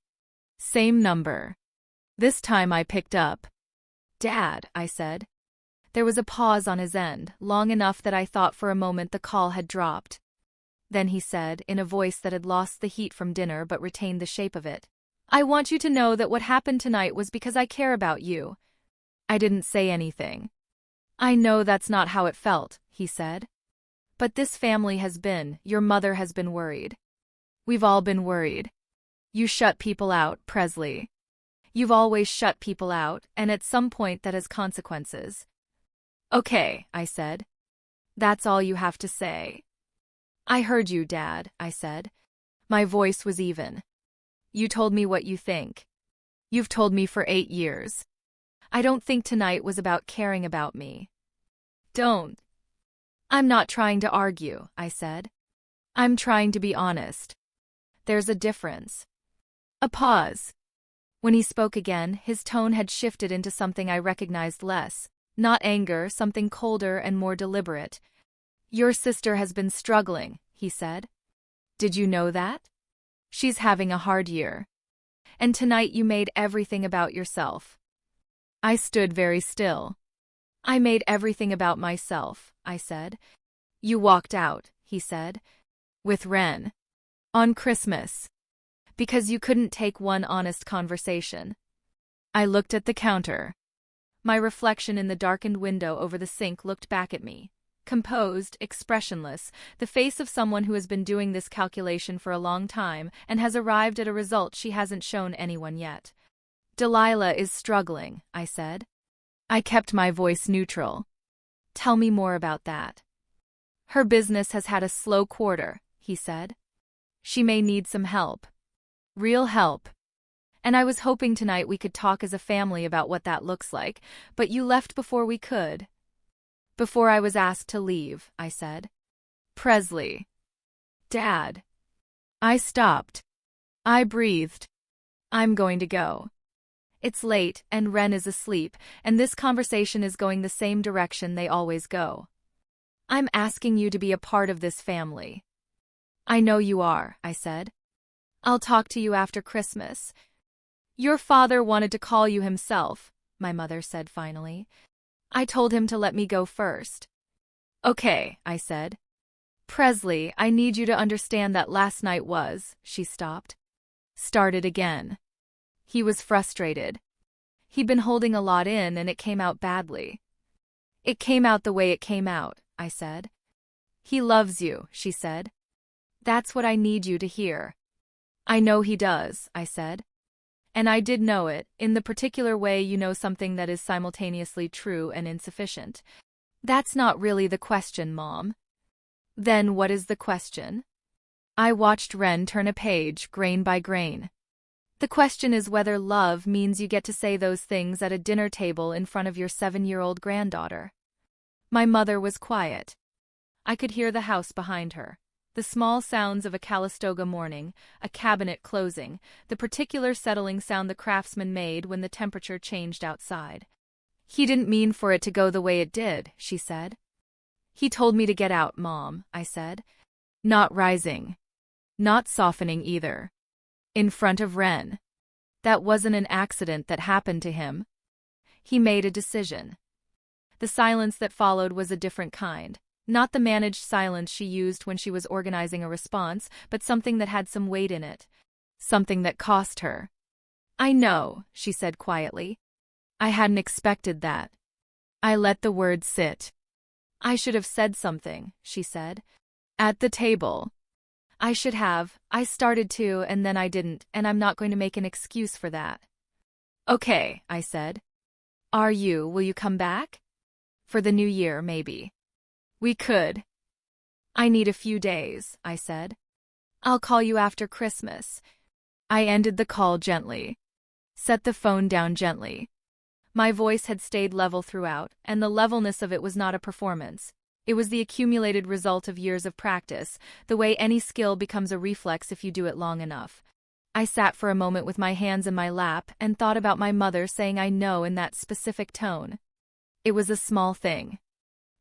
Same number. This time I picked up. "Dad," I said. There was a pause on his end, long enough that I thought for a moment the call had dropped. Then he said, in a voice that had lost the heat from dinner but retained the shape of it, "I want you to know that what happened tonight was because I care about you." I didn't say anything. "I know that's not how it felt," he said. "But this family has been, your mother has been worried. We've all been worried. You shut people out, Presley. You've always shut people out, and at some point that has consequences." "Okay," I said. "That's all you have to say." "I heard you, Dad," I said. My voice was even. "You told me what you think. You've told me for 8 years. I don't think tonight was about caring about me." "Don't." "I'm not trying to argue," I said. "I'm trying to be honest. There's a difference." A pause. When he spoke again, his tone had shifted into something I recognized less. Not anger, something colder and more deliberate. "Your sister has been struggling," he said. "Did you know that? She's having a hard year. And tonight you made everything about yourself." I stood very still. "I made everything about myself," I said. "You walked out," he said. "With Ren. On Christmas. Because you couldn't take one honest conversation." I looked at the counter. My reflection in the darkened window over the sink looked back at me. Composed, expressionless, the face of someone who has been doing this calculation for a long time and has arrived at a result she hasn't shown anyone yet. "Delilah is struggling," I said. I kept my voice neutral. "Tell me more about that." "Her business has had a slow quarter," he said. "She may need some help. Real help. And I was hoping tonight we could talk as a family about what that looks like, but you left before we could." "Before I was asked to leave," I said. "Presley." "Dad." I stopped. I breathed. "I'm going to go. It's late, and Ren is asleep, and this conversation is going the same direction they always go. I'm asking you to be a part of this family." "I know you are," I said. "I'll talk to you after Christmas." "Your father wanted to call you himself," my mother said finally. "I told him to let me go first." "Okay," I said. "Presley, I need you to understand that last night was," she stopped. "Started again." He was frustrated. He'd been holding a lot in and it came out badly. "It came out the way it came out," I said. "He loves you," she said. "That's what I need you to hear." "I know he does," I said. And I did know it, in the particular way you know something that is simultaneously true and insufficient. "That's not really the question, Mom." "Then what is the question?" I watched Ren turn a page, grain by grain. The question is whether love means you get to say those things at a dinner table in front of your 7-year-old granddaughter. My mother was quiet. I could hear the house behind her. The small sounds of a Calistoga morning, a cabinet closing, the particular settling sound the craftsman made when the temperature changed outside. "He didn't mean for it to go the way it did," she said. "He told me to get out, Mom," I said. Not rising. Not softening either. In front of Wren. That wasn't an accident that happened to him. He made a decision. The silence that followed was a different kind. Not the managed silence she used when she was organizing a response, but something that had some weight in it. Something that cost her. "I know," she said quietly. "I hadn't expected that." I let the words sit. "I should have said something," she said. "At the table. I should have. I started to, and then I didn't, and I'm not going to make an excuse for that." "Okay," I said. Will you come back?" "For the new year, maybe." "We could." "I need a few days," I said. "I'll call you after Christmas." I ended the call gently. Set the phone down gently. My voice had stayed level throughout, and the levelness of it was not a performance. It was the accumulated result of years of practice, the way any skill becomes a reflex if you do it long enough. I sat for a moment with my hands in my lap and thought about my mother saying "I know" in that specific tone. It was a small thing.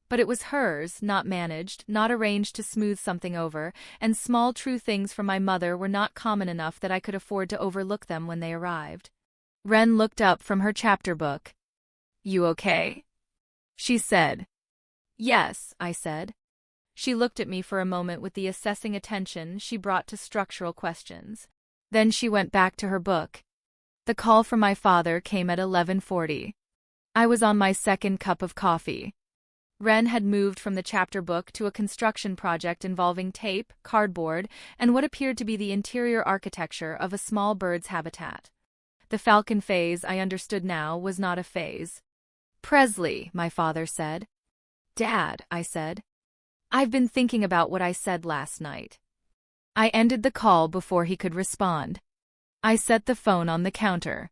But it was hers, not managed, not arranged to smooth something over, and small true things from my mother were not common enough that I could afford to overlook them when they arrived. Wren looked up from her chapter book. "You okay?" she said. "Yes," I said. She looked at me for a moment with the assessing attention she brought to structural questions. Then she went back to her book. The call from my father came at 11:40. I was on my second cup of coffee. Wren had moved from the chapter book to a construction project involving tape, cardboard, and what appeared to be the interior architecture of a small bird's habitat. The falcon phase, I understood now, was not a phase. "Presley," my father said. "Dad," I said. "I've been thinking about what I said last night." I ended the call before he could respond. I set the phone on the counter.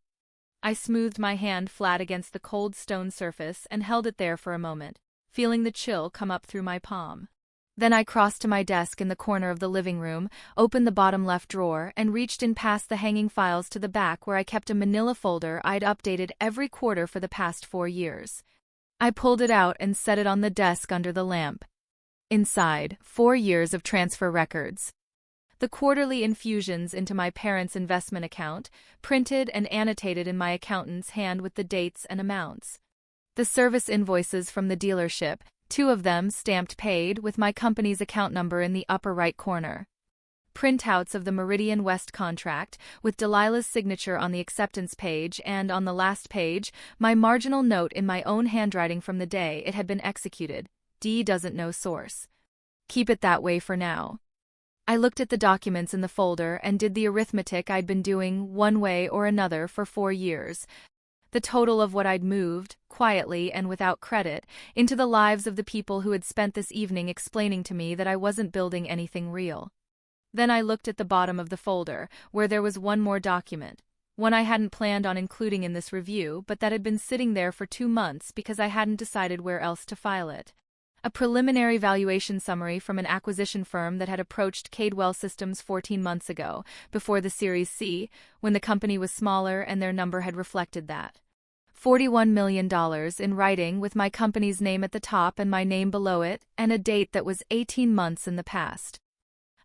I smoothed my hand flat against the cold stone surface and held it there for a moment, feeling the chill come up through my palm. Then I crossed to my desk in the corner of the living room, opened the bottom left drawer, and reached in past the hanging files to the back where I kept a manila folder I'd updated every quarter for the past 4 years. I pulled it out and set it on the desk under the lamp. Inside, 4 years of transfer records. The quarterly infusions into my parents' investment account, printed and annotated in my accountant's hand with the dates and amounts. The service invoices from the dealership, 2 of them stamped paid with my company's account number in the upper right corner. Printouts of the Meridian West contract, with Delilah's signature on the acceptance page and, on the last page, my marginal note in my own handwriting from the day it had been executed. D doesn't know source. Keep it that way for now. I looked at the documents in the folder and did the arithmetic I'd been doing one way or another for 4 years. The total of what I'd moved, quietly and without credit, into the lives of the people who had spent this evening explaining to me that I wasn't building anything real. Then I looked at the bottom of the folder, where there was one more document, one I hadn't planned on including in this review, but that had been sitting there for 2 months because I hadn't decided where else to file it. A preliminary valuation summary from an acquisition firm that had approached Cadwell Systems 14 months ago, before the Series C, when the company was smaller and their number had reflected that. $41 million in writing with my company's name at the top and my name below it, and a date that was 18 months in the past.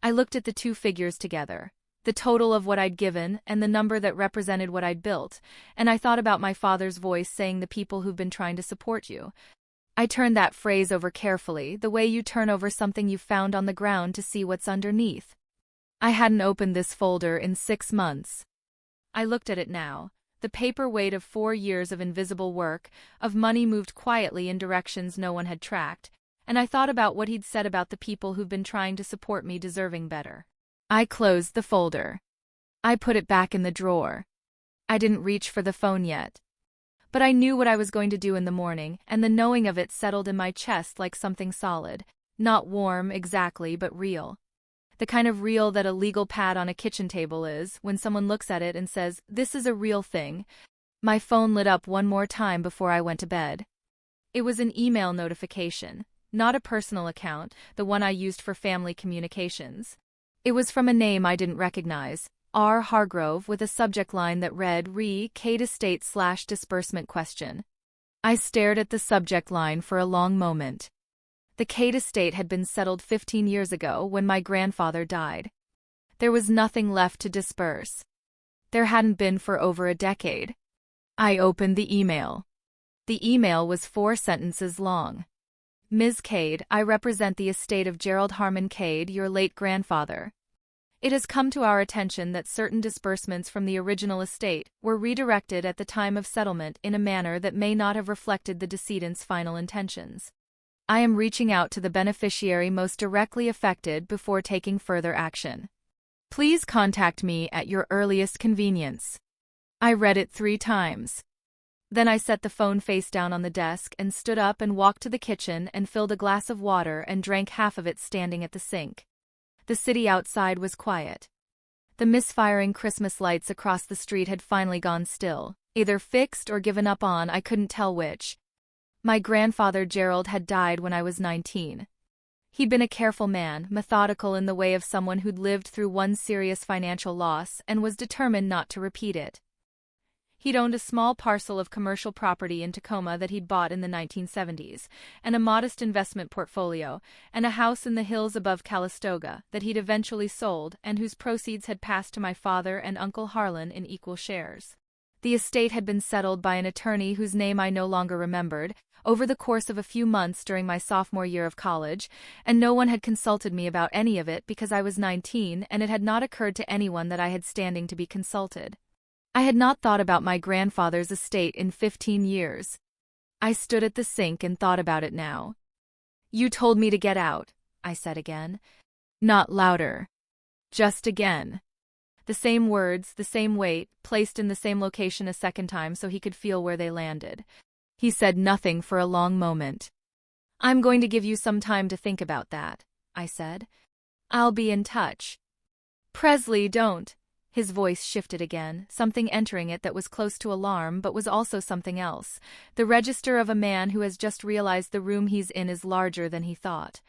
I looked at the 2 figures together, the total of what I'd given and the number that represented what I'd built, and I thought about my father's voice saying the people who've been trying to support you. I turned that phrase over carefully, the way you turn over something you've found on the ground to see what's underneath. I hadn't opened this folder in 6 months. I looked at it now, the paper weight of 4 years of invisible work, of money moved quietly in directions no one had tracked, and I thought about what he'd said about the people who've been trying to support me deserving better. I closed the folder. I put it back in the drawer. I didn't reach for the phone yet. But I knew what I was going to do in the morning, and the knowing of it settled in my chest like something solid, not warm exactly but real. The kind of real that a legal pad on a kitchen table is, when someone looks at it and says, "This is a real thing." My phone lit up one more time before I went to bed. It was an email notification, not a personal account, the one I used for family communications. It was from a name I didn't recognize, R. Hargrove, with a subject line that read, Cade Estate/disbursement question. I stared at the subject line for a long moment. The Cade estate had been settled 15 years ago when my grandfather died. There was nothing left to disperse. There hadn't been for over a decade. I opened the email. The email was 4 sentences long. Ms. Cade, I represent the estate of Gerald Harmon Cade, your late grandfather. It has come to our attention that certain disbursements from the original estate were redirected at the time of settlement in a manner that may not have reflected the decedent's final intentions. I am reaching out to the beneficiary most directly affected before taking further action. Please contact me at your earliest convenience. I read it 3 times. Then I set the phone face down on the desk and stood up and walked to the kitchen and filled a glass of water and drank half of it standing at the sink. The city outside was quiet. The misfiring Christmas lights across the street had finally gone still, either fixed or given up on, I couldn't tell which. My grandfather Gerald had died when I was 19. He'd been a careful man, methodical in the way of someone who'd lived through one serious financial loss and was determined not to repeat it. He'd owned a small parcel of commercial property in Tacoma that he'd bought in the 1970s, and a modest investment portfolio, and a house in the hills above Calistoga that he'd eventually sold and whose proceeds had passed to my father and Uncle Harlan in equal shares. The estate had been settled by an attorney whose name I no longer remembered, over the course of a few months during my sophomore year of college, and no one had consulted me about any of it because I was 19 and it had not occurred to anyone that I had standing to be consulted. I had not thought about my grandfather's estate in 15 years. I stood at the sink and thought about it now. You told me to get out, I said again. Not louder. Just again. The same words, the same weight, placed in the same location a second time so he could feel where they landed. He said nothing for a long moment. I'm going to give you some time to think about that, I said. I'll be in touch. Presley, don't. His voice shifted again, something entering it that was close to alarm but was also something else, the register of a man who has just realized the room he's in is larger than he thought.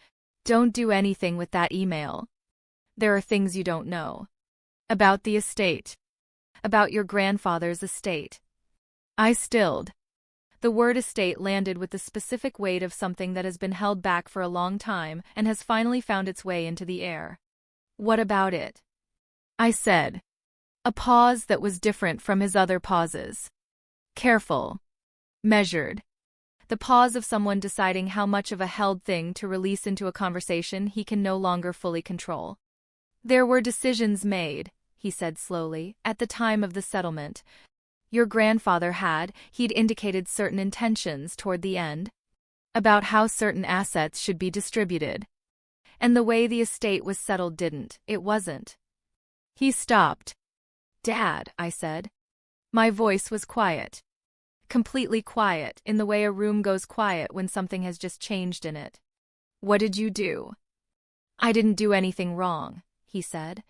Don't do anything with that email. There are things you don't know. About the estate. About your grandfather's estate. I stilled. The word estate landed with the specific weight of something that has been held back for a long time and has finally found its way into the air. What about it? I said. A pause that was different from his other pauses. Careful. Measured. The pause of someone deciding how much of a held thing to release into a conversation he can no longer fully control. There were decisions made, he said slowly, at the time of the settlement. Your grandfather he'd indicated certain intentions toward the end. About how certain assets should be distributed. And the way the estate was settled it wasn't. He stopped. Dad, I said. My voice was quiet. Completely quiet, in the way a room goes quiet when something has just changed in it. What did you do? I didn't do anything wrong, he said.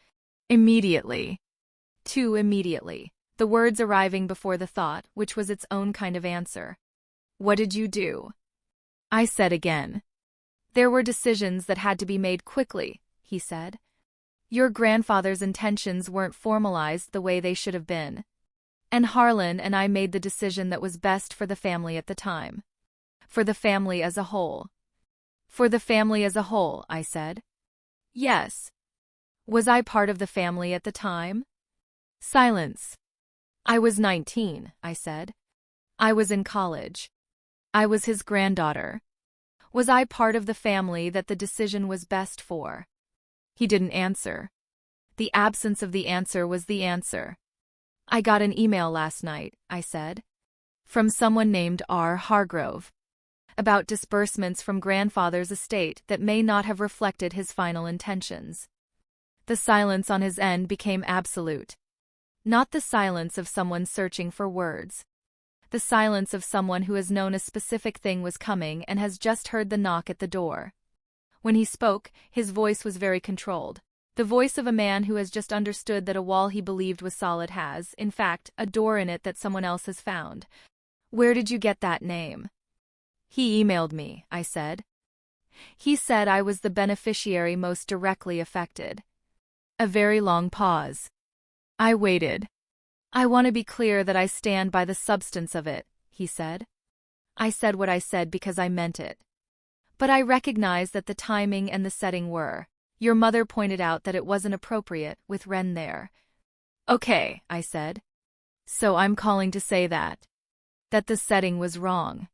Immediately. Too immediately. The words arriving before the thought, which was its own kind of answer. What did you do? I said again. There were decisions that had to be made quickly, he said. Your grandfather's intentions weren't formalized the way they should have been. And Harlan and I made the decision that was best for the family at the time. For the family as a whole. For the family as a whole, I said. Yes. Was I part of the family at the time? Silence. I was 19, I said. I was in college. I was his granddaughter. Was I part of the family that the decision was best for? He didn't answer. The absence of the answer was the answer. I got an email last night, I said. From someone named R. Hargrove. About disbursements from grandfather's estate that may not have reflected his final intentions. The silence on his end became absolute. Not the silence of someone searching for words. The silence of someone who has known a specific thing was coming and has just heard the knock at the door. When he spoke, his voice was very controlled. The voice of a man who has just understood that a wall he believed was solid has, in fact, a door in it that someone else has found. Where did you get that name? He emailed me, I said. He said I was the beneficiary most directly affected. A very long pause. I waited. I want to be clear that I stand by the substance of it, he said. I said what I said because I meant it. But I recognize that the timing and the setting were. Your mother pointed out that it wasn't appropriate, with Ren there. Okay, I said. So I'm calling to say that the setting was wrong.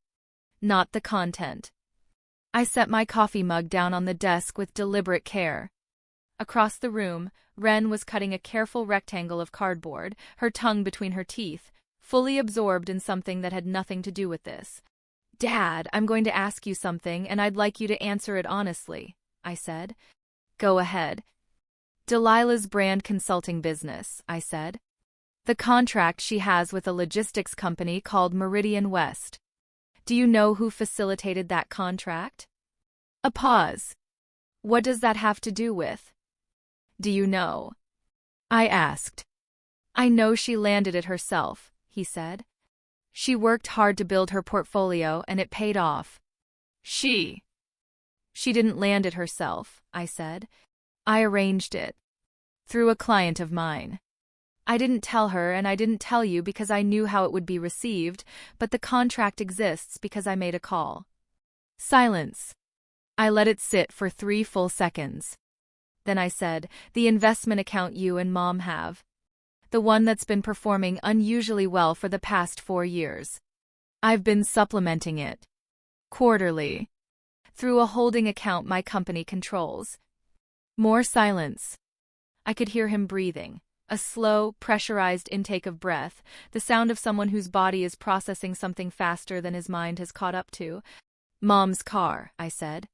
Not the content. I set my coffee mug down on the desk with deliberate care. Across the room, Ren was cutting a careful rectangle of cardboard, her tongue between her teeth, fully absorbed in something that had nothing to do with this. Dad, I'm going to ask you something and I'd like you to answer it honestly, I said. Go ahead. Delilah's brand consulting business, I said. The contract she has with a logistics company called Meridian West. Do you know who facilitated that contract? A pause. What does that have to do with? Do you know? I asked. I know she landed it herself, he said. She worked hard to build her portfolio and it paid off. She didn't land it herself, I said. I arranged it. Through a client of mine. I didn't tell her and I didn't tell you because I knew how it would be received, but the contract exists because I made a call. Silence. I let it sit for 3 full seconds. Then I said, the investment account you and Mom have. The one that's been performing unusually well for the past 4 years. I've been supplementing it. Quarterly. Through a holding account my company controls. More silence. I could hear him breathing. A slow, pressurized intake of breath, the sound of someone whose body is processing something faster than his mind has caught up to. Mom's car, I said.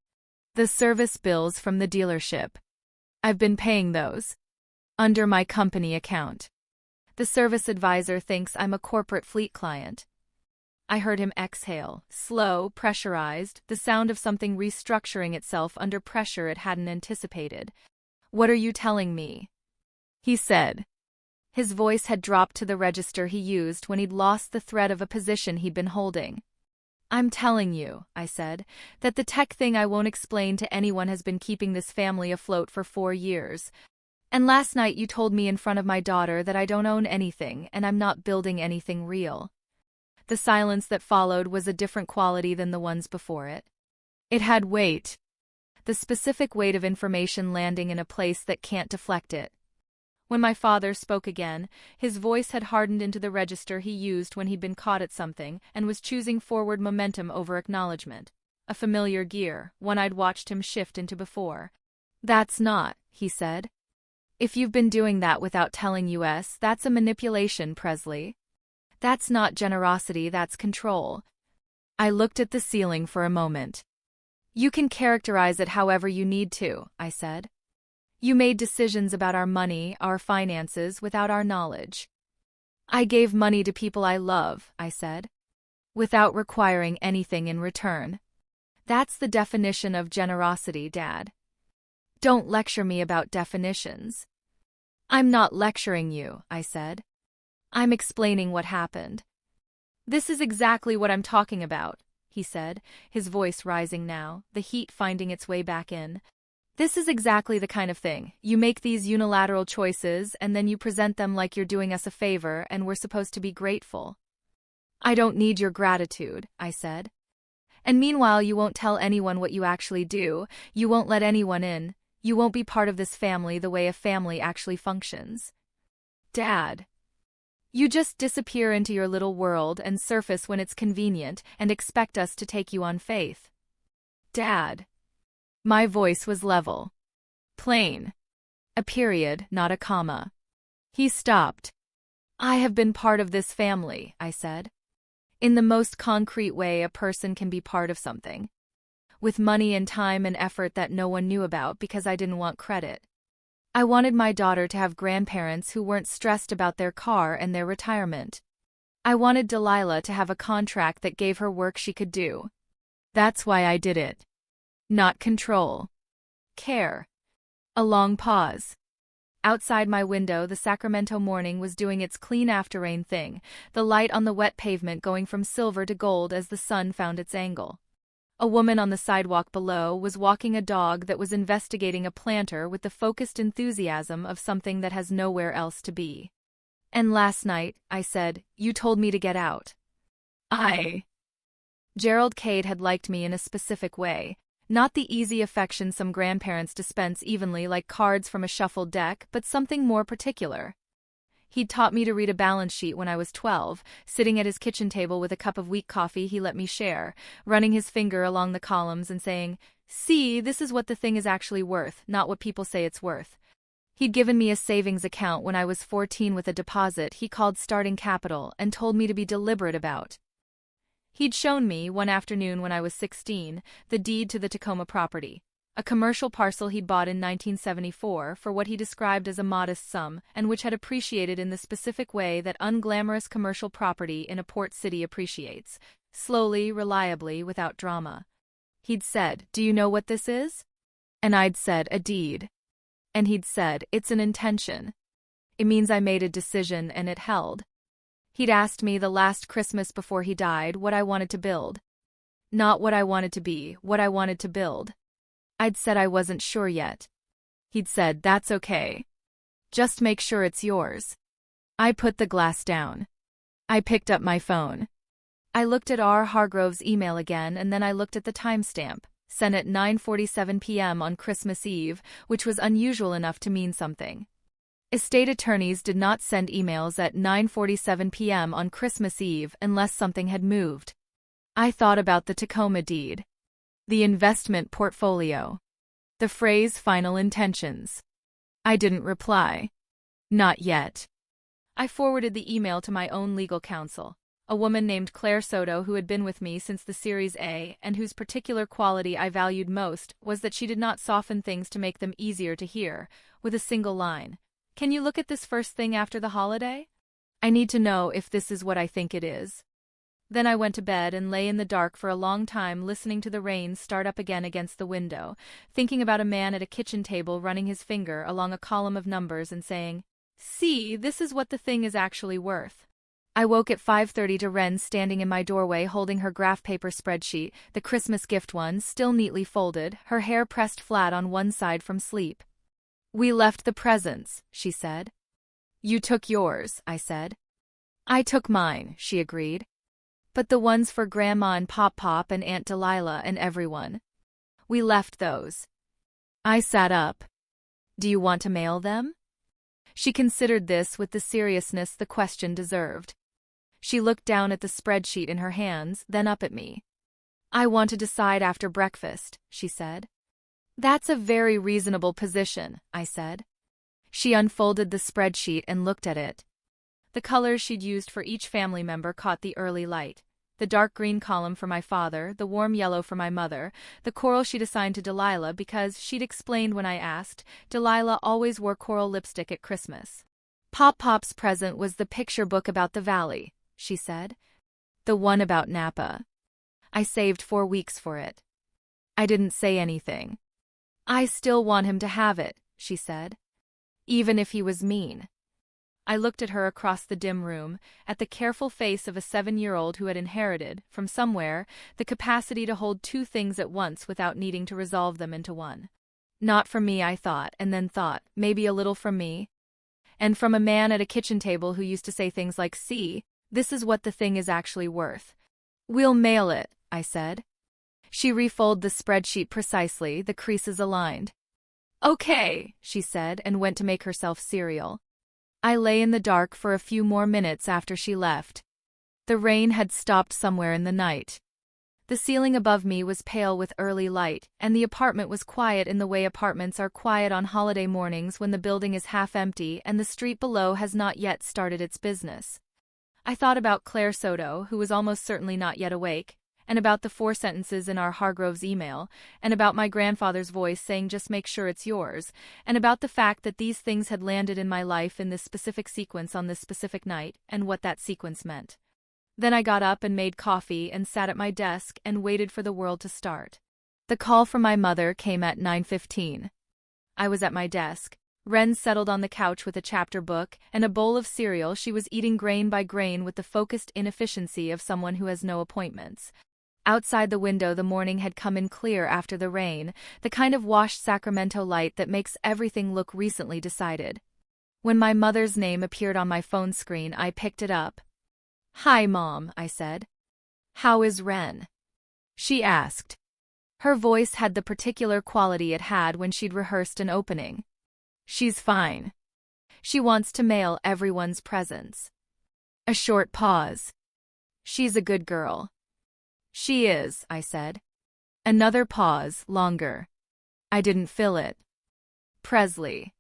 The service bills from the dealership. I've been paying those. Under my company account. The service advisor thinks I'm a corporate fleet client. I heard him exhale, slow, pressurized, the sound of something restructuring itself under pressure it hadn't anticipated. What are you telling me? He said. His voice had dropped to the register he used when he'd lost the thread of a position he'd been holding. I'm telling you, I said, that the tech thing I won't explain to anyone has been keeping this family afloat for 4 years. And last night you told me in front of my daughter that I don't own anything and I'm not building anything real. The silence that followed was a different quality than the ones before it. It had weight. The specific weight of information landing in a place that can't deflect it. When my father spoke again, his voice had hardened into the register he used when he'd been caught at something and was choosing forward momentum over acknowledgement. A familiar gear, one I'd watched him shift into before. That's not, he said. If you've been doing that without telling us, that's a manipulation, Presley. That's not generosity, that's control. I looked at the ceiling for a moment. You can characterize it however you need to, I said. You made decisions about our money, our finances, without our knowledge. I gave money to people I love, I said. Without requiring anything in return. That's the definition of generosity, Dad. Don't lecture me about definitions. I'm not lecturing you, I said. I'm explaining what happened. This is exactly what I'm talking about, he said, his voice rising now, the heat finding its way back in. This is exactly the kind of thing. You make these unilateral choices and then you present them like you're doing us a favor and we're supposed to be grateful. I don't need your gratitude, I said. And meanwhile you won't tell anyone what you actually do, you won't let anyone in, you won't be part of this family the way a family actually functions. Dad. You just disappear into your little world and surface when it's convenient and expect us to take you on faith. Dad. My voice was level. Plain. A period, not a comma. He stopped. I have been part of this family, I said. In the most concrete way a person can be part of something. With money and time and effort that no one knew about because I didn't want credit. I wanted my daughter to have grandparents who weren't stressed about their car and their retirement. I wanted Delilah to have a contract that gave her work she could do. That's why I did it. Not control. Care. A long pause. Outside my window, the Sacramento morning was doing its clean after-rain thing, the light on the wet pavement going from silver to gold as the sun found its angle. A woman on the sidewalk below was walking a dog that was investigating a planter with the focused enthusiasm of something that has nowhere else to be. And last night, I said, you told me to get out. Gerald Cade had liked me in a specific way. Not the easy affection some grandparents dispense evenly like cards from a shuffled deck, but something more particular. He'd taught me to read a balance sheet when I was 12, sitting at his kitchen table with a cup of weak coffee he let me share, running his finger along the columns and saying, "See, this is what the thing is actually worth, not what people say it's worth." He'd given me a savings account when I was 14 with a deposit he called starting capital and told me to be deliberate about. He'd shown me, one afternoon when I was 16, the deed to the Tacoma property, a commercial parcel he'd bought in 1974 for what he described as a modest sum and which had appreciated in the specific way that unglamorous commercial property in a port city appreciates, slowly, reliably, without drama. He'd said, "Do you know what this is?" And I'd said, "A deed." And he'd said, "It's an intention. It means I made a decision and it held." He'd asked me the last Christmas before he died what I wanted to build. Not what I wanted to be, what I wanted to build. I'd said I wasn't sure yet. He'd said, "That's okay. Just make sure it's yours." I put the glass down. I picked up my phone. I looked at R. Hargrove's email again and then I looked at the timestamp, sent at 9:47 p.m. on Christmas Eve, which was unusual enough to mean something. Estate attorneys did not send emails at 9:47 p.m. on Christmas Eve unless something had moved. I thought about the Tacoma deed. The investment portfolio. The phrase final intentions. I didn't reply. Not yet. I forwarded the email to my own legal counsel, a woman named Claire Soto who had been with me since the Series A and whose particular quality I valued most was that she did not soften things to make them easier to hear, with a single line. "Can you look at this first thing after the holiday? I need to know if this is what I think it is." Then I went to bed and lay in the dark for a long time listening to the rain start up again against the window, thinking about a man at a kitchen table running his finger along a column of numbers and saying, "See, this is what the thing is actually worth." I woke at 5:30 to Ren standing in my doorway holding her graph paper spreadsheet, the Christmas gift one, still neatly folded, her hair pressed flat on one side from sleep. "We left the presents," she said. "You took yours," I said. "I took mine," she agreed. "But the ones for Grandma and Pop and Aunt Delilah and everyone. We left those." I sat up. "Do you want to mail them?" She considered this with the seriousness the question deserved. She looked down at the spreadsheet in her hands, then up at me. "I want to decide after breakfast," she said. "That's a very reasonable position," I said. She unfolded the spreadsheet and looked at it. The colors she'd used for each family member caught the early light. The dark green column for my father, the warm yellow for my mother, the coral she'd assigned to Delilah because, she'd explained when I asked, Delilah always wore coral lipstick at Christmas. Pop's present was the picture book about the valley, she said. The one about Napa. I saved 4 weeks for it. I didn't say anything. "I still want him to have it," she said. "Even if he was mean." I looked at her across the dim room, at the careful face of a 7-year-old who had inherited, from somewhere, the capacity to hold 2 things at once without needing to resolve them into one. Not from me, I thought, and then thought, maybe a little from me. And from a man at a kitchen table who used to say things like, "See, this is what the thing is actually worth." "We'll mail it," I said. She refolded the spreadsheet precisely, the creases aligned. "Okay," she said and went to make herself cereal. I lay in the dark for a few more minutes after she left. The rain had stopped somewhere in the night. The ceiling above me was pale with early light, and the apartment was quiet in the way apartments are quiet on holiday mornings when the building is half empty and the street below has not yet started its business. I thought about Claire Soto, who was almost certainly not yet awake, and about the 4 sentences in our Hargrove's email, and about my grandfather's voice saying "just make sure it's yours," and about the fact that these things had landed in my life in this specific sequence on this specific night, and what that sequence meant. Then I got up and made coffee and sat at my desk and waited for the world to start. The call from my mother came at 9:15. I was at my desk. Wren settled on the couch with a chapter book and a bowl of cereal. She was eating grain by grain with the focused inefficiency of someone who has no appointments. Outside the window, the morning had come in clear after the rain, the kind of washed Sacramento light that makes everything look recently decided. When my mother's name appeared on my phone screen, I picked it up. "Hi, Mom," I said. "How is Wren?" she asked. Her voice had the particular quality it had when she'd rehearsed an opening. "She's fine. She wants to mail everyone's presents." A short pause. "She's a good girl." "She is," I said. Another pause, longer. I didn't fill it. "Presley."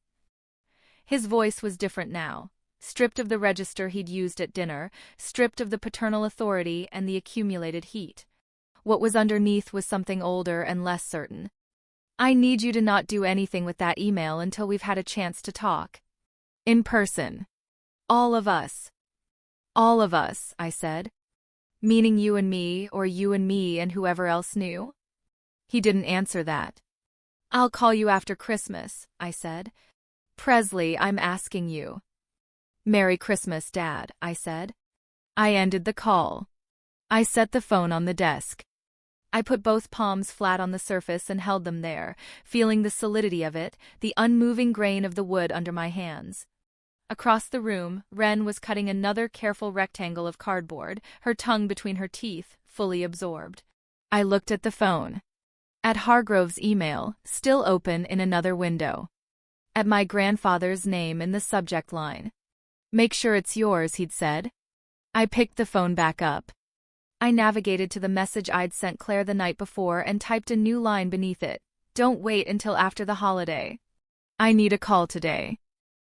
His voice was different now, stripped of the register he'd used at dinner, stripped of the paternal authority and the accumulated heat. What was underneath was something older and less certain. "I need you to not do anything with that email until we've had a chance to talk. In person. All of us." "All of us," I said. "Meaning you and me, or you and me and whoever else knew?" He didn't answer that. "I'll call you after Christmas," I said. "Presley, I'm asking you." "Merry Christmas, Dad," I said. I ended the call. I set the phone on the desk. I put both palms flat on the surface and held them there, feeling the solidity of it, the unmoving grain of the wood under my hands. Across the room, Wren was cutting another careful rectangle of cardboard, her tongue between her teeth, fully absorbed. I looked at the phone. At Hargrove's email, still open in another window. At my grandfather's name in the subject line. "Make sure it's yours," he'd said. I picked the phone back up. I navigated to the message I'd sent Claire the night before and typed a new line beneath it. "Don't wait until after the holiday. I need a call today.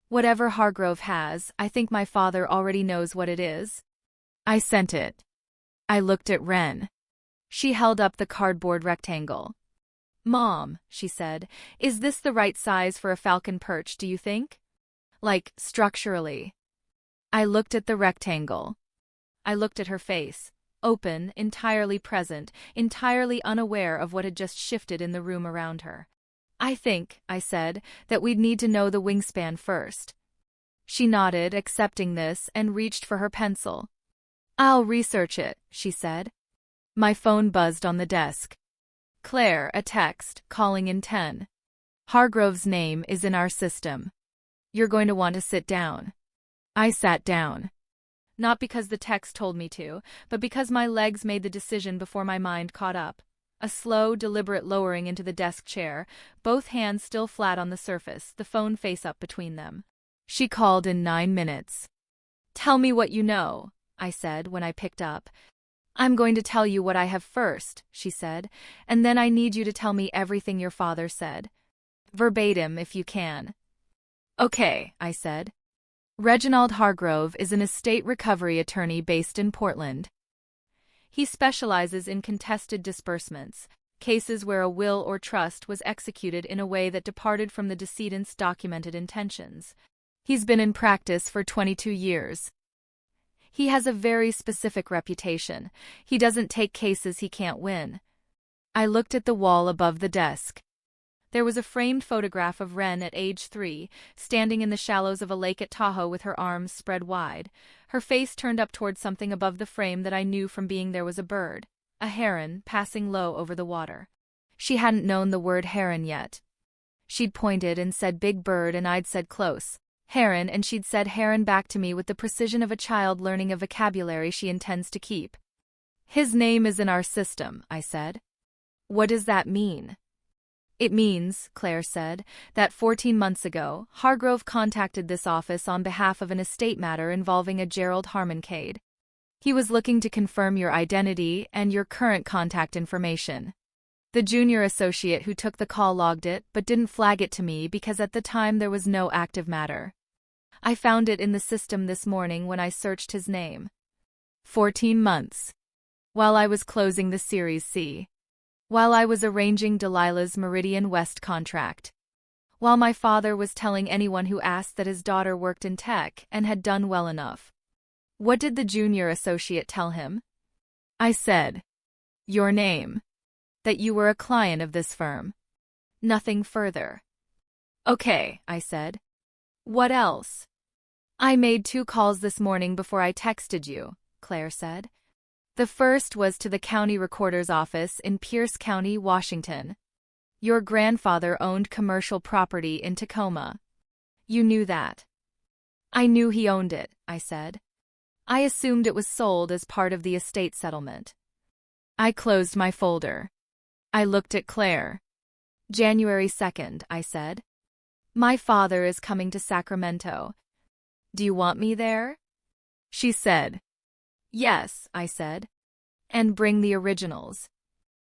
Whatever Hargrove has, I think my father already knows what it is." I sent it. I looked at Wren. She held up the cardboard rectangle. "Mom," she said, "is this the right size for a falcon perch, do you think? Like, structurally?" I looked at the rectangle. I looked at her face. Open, entirely present, entirely unaware of what had just shifted in the room around her. "I think," I said, "that we'd need to know the wingspan first." She nodded, accepting this, and reached for her pencil. "I'll research it," she said. My phone buzzed on the desk. "Claire, a text, calling in 10. Hargrove's name is in our system. You're going to want to sit down." I sat down. Not because the text told me to, but because my legs made the decision before my mind caught up. A slow, deliberate lowering into the desk chair, both hands still flat on the surface, the phone face up between them. She called in 9 minutes. "Tell me what you know," I said when I picked up. "I'm going to tell you what I have first," she said, "and then I need you to tell me everything your father said. Verbatim, if you can." "Okay," I said. Reginald Hargrove is an estate recovery attorney based in Portland. He specializes in contested disbursements, cases where a will or trust was executed in a way that departed from the decedent's documented intentions. He's been in practice for 22 years. He has a very specific reputation. He doesn't take cases he can't win. I looked at the wall above the desk. There was a framed photograph of Wren at age 3, standing in the shallows of a lake at Tahoe with her arms spread wide. Her face turned up toward something above the frame that I knew from being there was a bird, a heron, passing low over the water. She hadn't known the word heron yet. She'd pointed and said big bird and I'd said close, heron, and she'd said heron back to me with the precision of a child learning a vocabulary she intends to keep. "His name is in our system," I said. "What does that mean?" "It means," Claire said, "that 14 months ago, Hargrove contacted this office on behalf of an estate matter involving a Gerald Harmoncade. He was looking to confirm your identity and your current contact information. The junior associate who took the call logged it but didn't flag it to me because at the time there was no active matter. I found it in the system this morning when I searched his name. 14 months. While I was closing the Series C. While I was arranging Delilah's Meridian West contract. While my father was telling anyone who asked that his daughter worked in tech and had done well enough." "What did the junior associate tell him?" I said. "Your name. That you were a client of this firm. Nothing further." Okay, I said. What else? I made 2 calls this morning before I texted you, Claire said. The first was to the county recorder's office in Pierce County, Washington. Your grandfather owned commercial property in Tacoma. You knew that. I knew he owned it, I said. I assumed it was sold as part of the estate settlement. I closed my folder. I looked at Claire. January 2nd, I said. My father is coming to Sacramento. Do you want me there? She said. Yes, I said. And bring the originals.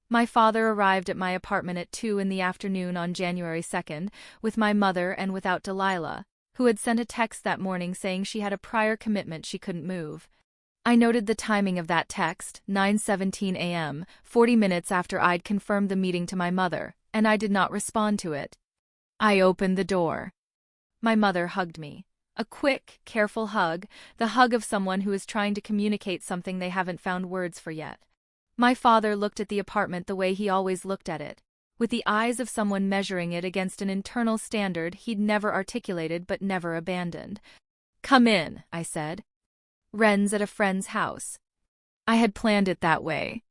My father arrived at my apartment at 2 in the afternoon on January 2nd, with my mother and without Delilah, who had sent a text that morning saying she had a prior commitment she couldn't move. I noted the timing of that text, 9:17 a.m., 40 minutes after I'd confirmed the meeting to my mother, and I did not respond to it. I opened the door. My mother hugged me. A quick, careful hug, the hug of someone who is trying to communicate something they haven't found words for yet. My father looked at the apartment the way he always looked at it, with the eyes of someone measuring it against an internal standard he'd never articulated but never abandoned. Come in, I said. Wren's at a friend's house. I had planned it that way.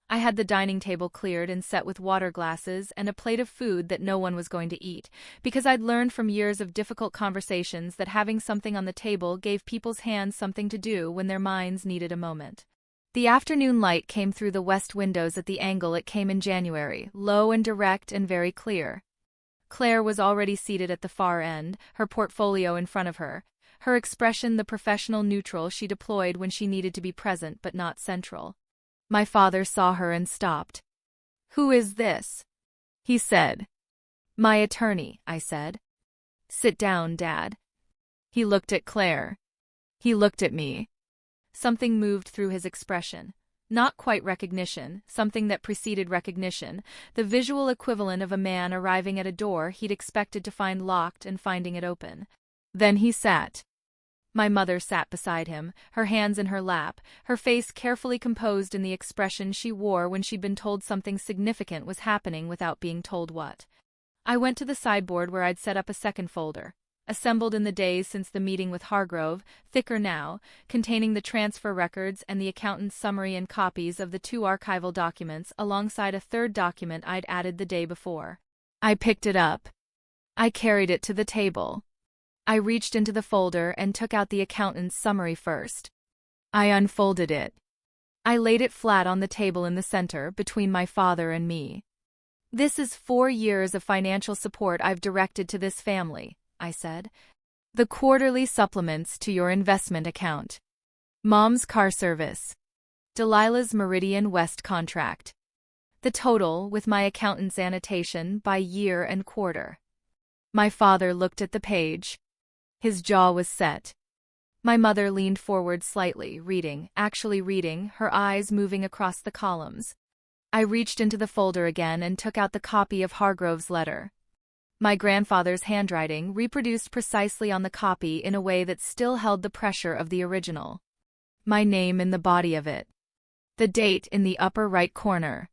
I had the dining table cleared and set with water glasses and a plate of food that no one was going to eat, because I'd learned from years of difficult conversations that having something on the table gave people's hands something to do when their minds needed a moment. The afternoon light came through the west windows at the angle it came in January, low and direct and very clear. Claire was already seated at the far end, her portfolio in front of her, her expression the professional neutral she deployed when she needed to be present but not central. My father saw her and stopped. Who is this? He said. My attorney, I said. Sit down, Dad. He looked at Claire. He looked at me. Something moved through his expression. Not quite recognition, something that preceded recognition, the visual equivalent of a man arriving at a door he'd expected to find locked and finding it open. Then he sat. My mother sat beside him, her hands in her lap, her face carefully composed in the expression she wore when she'd been told something significant was happening without being told what. I went to the sideboard where I'd set up a second folder, assembled in the days since the meeting with Hargrove, thicker now, containing the transfer records and the accountant's summary and copies of the 2 archival documents alongside a third document I'd added the day before. I picked it up. I carried it to the table. I reached into the folder and took out the accountant's summary first. I unfolded it. I laid it flat on the table in the center, between my father and me. This is 4 years of financial support I've directed to this family, I said. The quarterly supplements to your investment account. Mom's car service. Delilah's Meridian West contract. The total, with my accountant's annotation, by year and quarter. My father looked at the page. His jaw was set. My mother leaned forward slightly, actually reading, her eyes moving across the columns. I reached into the folder again and took out the copy of Hargrove's letter. My grandfather's handwriting reproduced precisely on the copy in a way that still held the pressure of the original. My name in the body of it. The date in the upper right corner.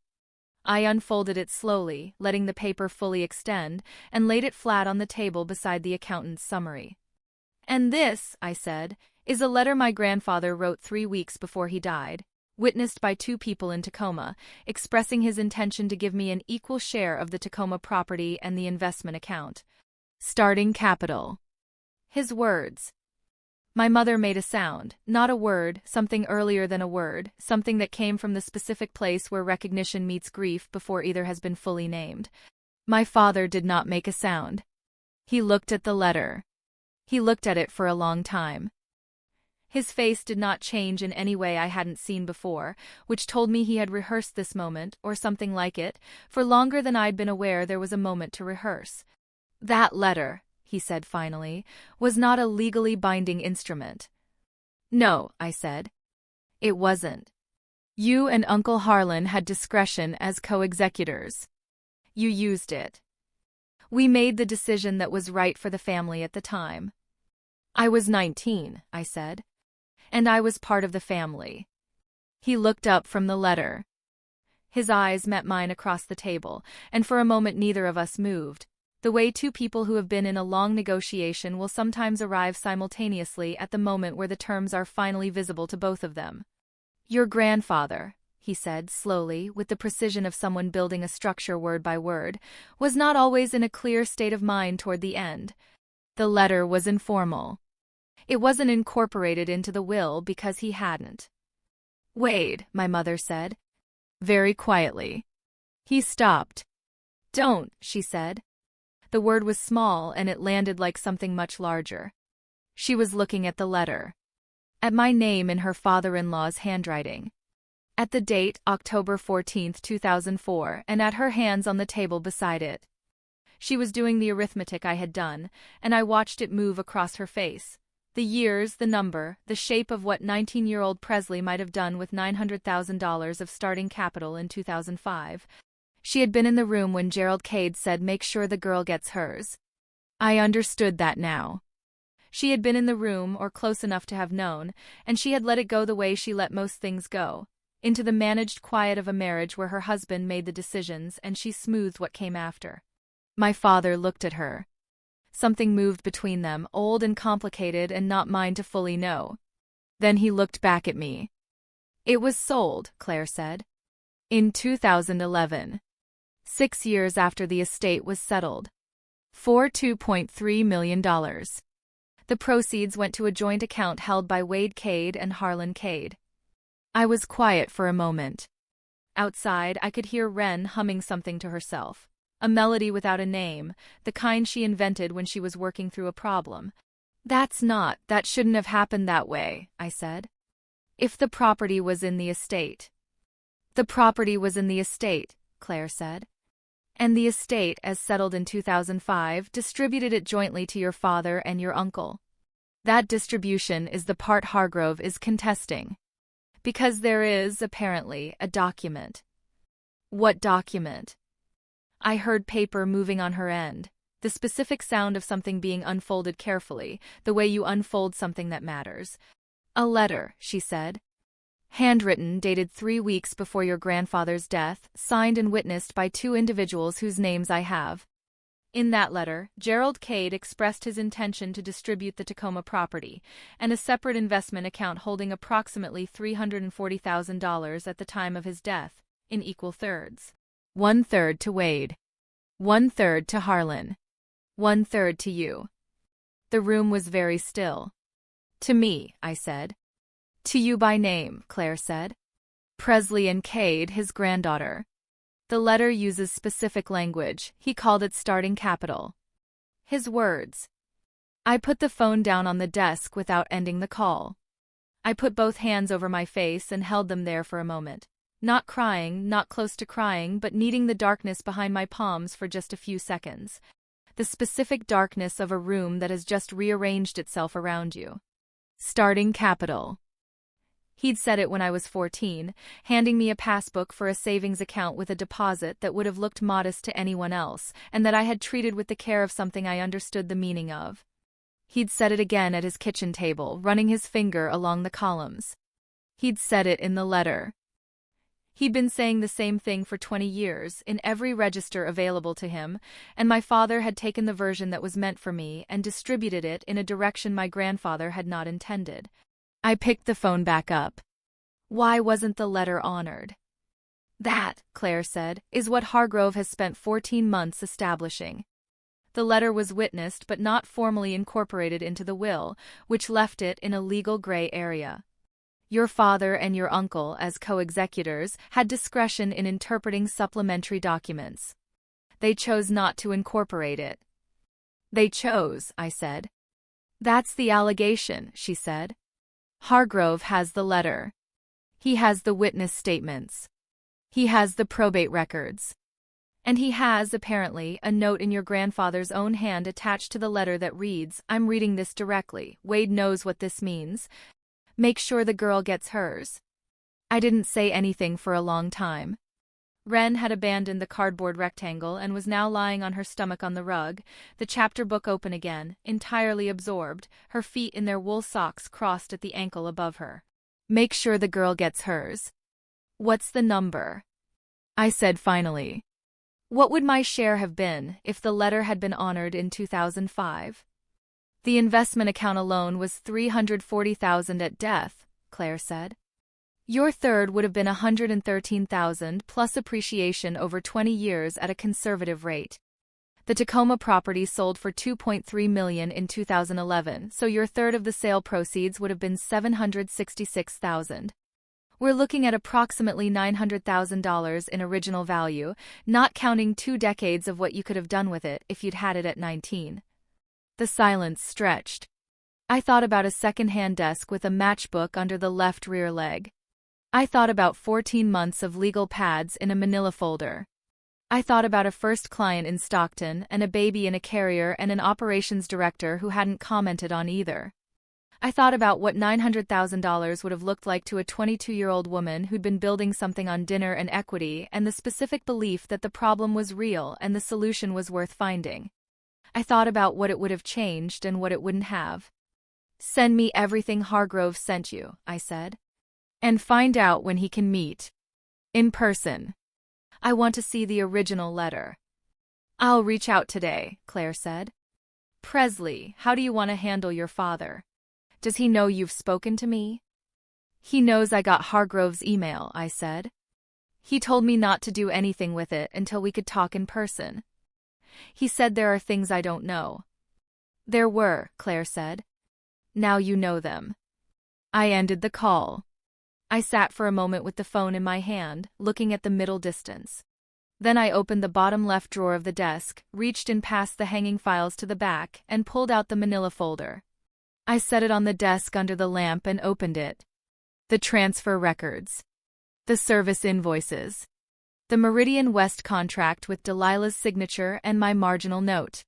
I unfolded it slowly, letting the paper fully extend, and laid it flat on the table beside the accountant's summary. And this, I said, is a letter my grandfather wrote 3 weeks before he died, witnessed by 2 people in Tacoma, expressing his intention to give me an equal share of the Tacoma property and the investment account. Starting capital. His words. My mother made a sound, not a word, something earlier than a word, something that came from the specific place where recognition meets grief before either has been fully named. My father did not make a sound. He looked at the letter. He looked at it for a long time. His face did not change in any way I hadn't seen before, which told me he had rehearsed this moment, or something like it, for longer than I'd been aware there was a moment to rehearse. That letter, he said finally, was not a legally binding instrument. No, I said. It wasn't. You and Uncle Harlan had discretion as co-executors. You used it. We made the decision that was right for the family at the time. I was 19, I said. And I was part of the family. He looked up from the letter. His eyes met mine across the table, and for a moment neither of us moved. The way two people who have been in a long negotiation will sometimes arrive simultaneously at the moment where the terms are finally visible to both of them. Your grandfather, he said slowly, with the precision of someone building a structure word by word, was not always in a clear state of mind toward the end. The letter was informal. It wasn't incorporated into the will because he hadn't. Wade, my mother said, very quietly. He stopped. Don't, she said. The word was small and it landed like something much larger. She was looking at the letter. At my name in her father-in-law's handwriting. At the date, October 14, 2004, and at her hands on the table beside it. She was doing the arithmetic I had done, and I watched it move across her face. The years, the number, the shape of what 19-year-old Presley might have done with $900,000 of starting capital in 2005. She had been in the room when Gerald Cade said, "Make sure the girl gets hers." I understood that now. She had been in the room, or close enough to have known, and she had let it go the way she let most things go, into the managed quiet of a marriage where her husband made the decisions and she smoothed what came after. My father looked at her. Something moved between them, old and complicated and not mine to fully know. Then he looked back at me. It was sold, Claire said. In 2011. 6 years after the estate was settled. For $2.3 million. The proceeds went to a joint account held by Wade Cade and Harlan Cade. I was quiet for a moment. Outside, I could hear Wren humming something to herself. A melody without a name, the kind she invented when she was working through a problem. That shouldn't have happened that way, I said. If the property was in the estate. The property was in the estate, Claire said. And the estate, as settled in 2005, distributed it jointly to your father and your uncle. That distribution is the part Hargrove is contesting. Because there is, apparently, a document. What document? I heard paper moving on her end, the specific sound of something being unfolded carefully, the way you unfold something that matters. A letter, she said. Handwritten, dated 3 weeks before your grandfather's death, signed and witnessed by 2 individuals whose names I have. In that letter, Gerald Cade expressed his intention to distribute the Tacoma property, and a separate investment account holding approximately $340,000 at the time of his death, in equal thirds. 1/3 to Wade. 1/3 to Harlan. 1/3 to you. The room was very still. To me, I said. To you by name, Claire said. Presley and Cade, his granddaughter. The letter uses specific language. He called it starting capital. His words. I put the phone down on the desk without ending the call. I put both hands over my face and held them there for a moment. Not crying, not close to crying, but needing the darkness behind my palms for just a few seconds. The specific darkness of a room that has just rearranged itself around you. Starting capital. He'd said it when I was 14, handing me a passbook for a savings account with a deposit that would have looked modest to anyone else, and that I had treated with the care of something I understood the meaning of. He'd said it again at his kitchen table, running his finger along the columns. He'd said it in the letter. He'd been saying the same thing for 20 years, in every register available to him, and my father had taken the version that was meant for me and distributed it in a direction my grandfather had not intended. I picked the phone back up. Why wasn't the letter honored? That, Claire said, is what Hargrove has spent 14 months establishing. The letter was witnessed but not formally incorporated into the will, which left it in a legal gray area. Your father and your uncle, as co-executors, had discretion in interpreting supplementary documents. They chose not to incorporate it. They chose, I said. That's the allegation, she said. Hargrove has the letter. He has the witness statements. He has the probate records. And he has, apparently, a note in your grandfather's own hand attached to the letter that reads, I'm reading this directly, Wade knows what this means. Make sure the girl gets hers. I didn't say anything for a long time. Wren had abandoned the cardboard rectangle and was now lying on her stomach on the rug, the chapter book open again, entirely absorbed, her feet in their wool socks crossed at the ankle above her. Make sure the girl gets hers. What's the number? I said finally. What would my share have been if the letter had been honored in 2005? The investment account alone was $340,000 at death, Claire said. Your third would have been $113,000 plus appreciation over 20 years at a conservative rate. The Tacoma property sold for $2.3 million in 2011, so your third of the sale proceeds would have been $766,000. We're looking at approximately $900,000 in original value, not counting 2 decades of what you could have done with it if you'd had it at 19. The silence stretched. I thought about a second-hand desk with a matchbook under the left rear leg. I thought about 14 months of legal pads in a manila folder. I thought about a first client in Stockton and a baby in a carrier and an operations director who hadn't commented on either. I thought about what $900,000 would have looked like to a 22-year-old woman who'd been building something on dinner and equity and the specific belief that the problem was real and the solution was worth finding. I thought about what it would have changed and what it wouldn't have. Send me everything Hargrove sent you, I said. And find out when he can meet. In person. I want to see the original letter. I'll reach out today, Claire said. Presley, how do you want to handle your father? Does he know you've spoken to me? He knows I got Hargrove's email, I said. He told me not to do anything with it until we could talk in person. He said there are things I don't know. There were, Claire said. Now you know them. I ended the call. I sat for a moment with the phone in my hand, looking at the middle distance. Then I opened the bottom left drawer of the desk, reached in past the hanging files to the back, and pulled out the manila folder. I set it on the desk under the lamp and opened it. The transfer records. The service invoices. The Meridian West contract with Delilah's signature and my marginal note.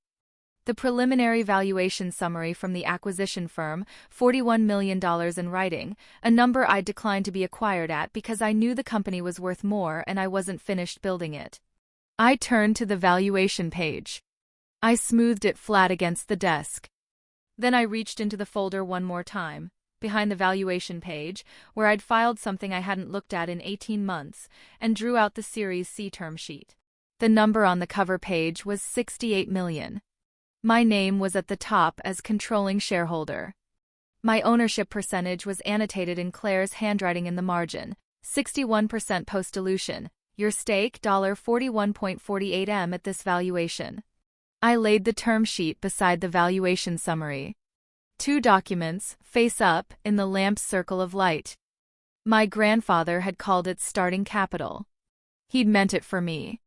The preliminary valuation summary from the acquisition firm, $41 million in writing, a number I'd declined to be acquired at because I knew the company was worth more and I wasn't finished building it. I turned to the valuation page. I smoothed it flat against the desk. Then I reached into the folder one more time, behind the valuation page, where I'd filed something I hadn't looked at in 18 months, and drew out the Series C term sheet. The number on the cover page was $68 million. My name was at the top as controlling shareholder. My ownership percentage was annotated in Claire's handwriting in the margin, 61% post-dilution, your stake $41.48 at this valuation. I laid the term sheet beside the valuation summary. 2 documents, face up, in the lamp's circle of light. My grandfather had called it starting capital. He'd meant it for me.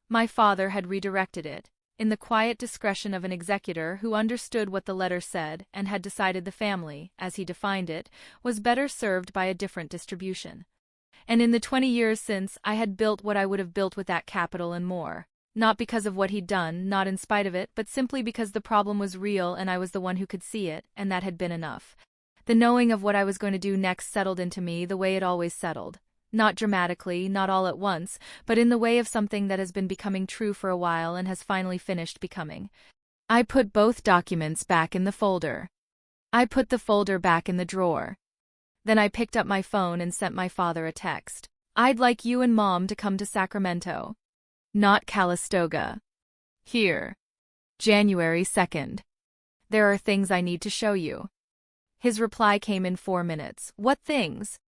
My father had redirected it, in the quiet discretion of an executor who understood what the letter said and had decided the family, as he defined it, was better served by a different distribution. And in the 20 years since, I had built what I would have built with that capital and more. Not because of what he'd done, not in spite of it, but simply because the problem was real and I was the one who could see it, and that had been enough. The knowing of what I was going to do next settled into me the way it always settled. Not dramatically, not all at once, but in the way of something that has been becoming true for a while and has finally finished becoming. I put both documents back in the folder. I put the folder back in the drawer. Then I picked up my phone and sent my father a text. I'd like you and Mom to come to Sacramento. Not Calistoga. Here. January 2nd. There are things I need to show you. His reply came in 4 minutes. What things?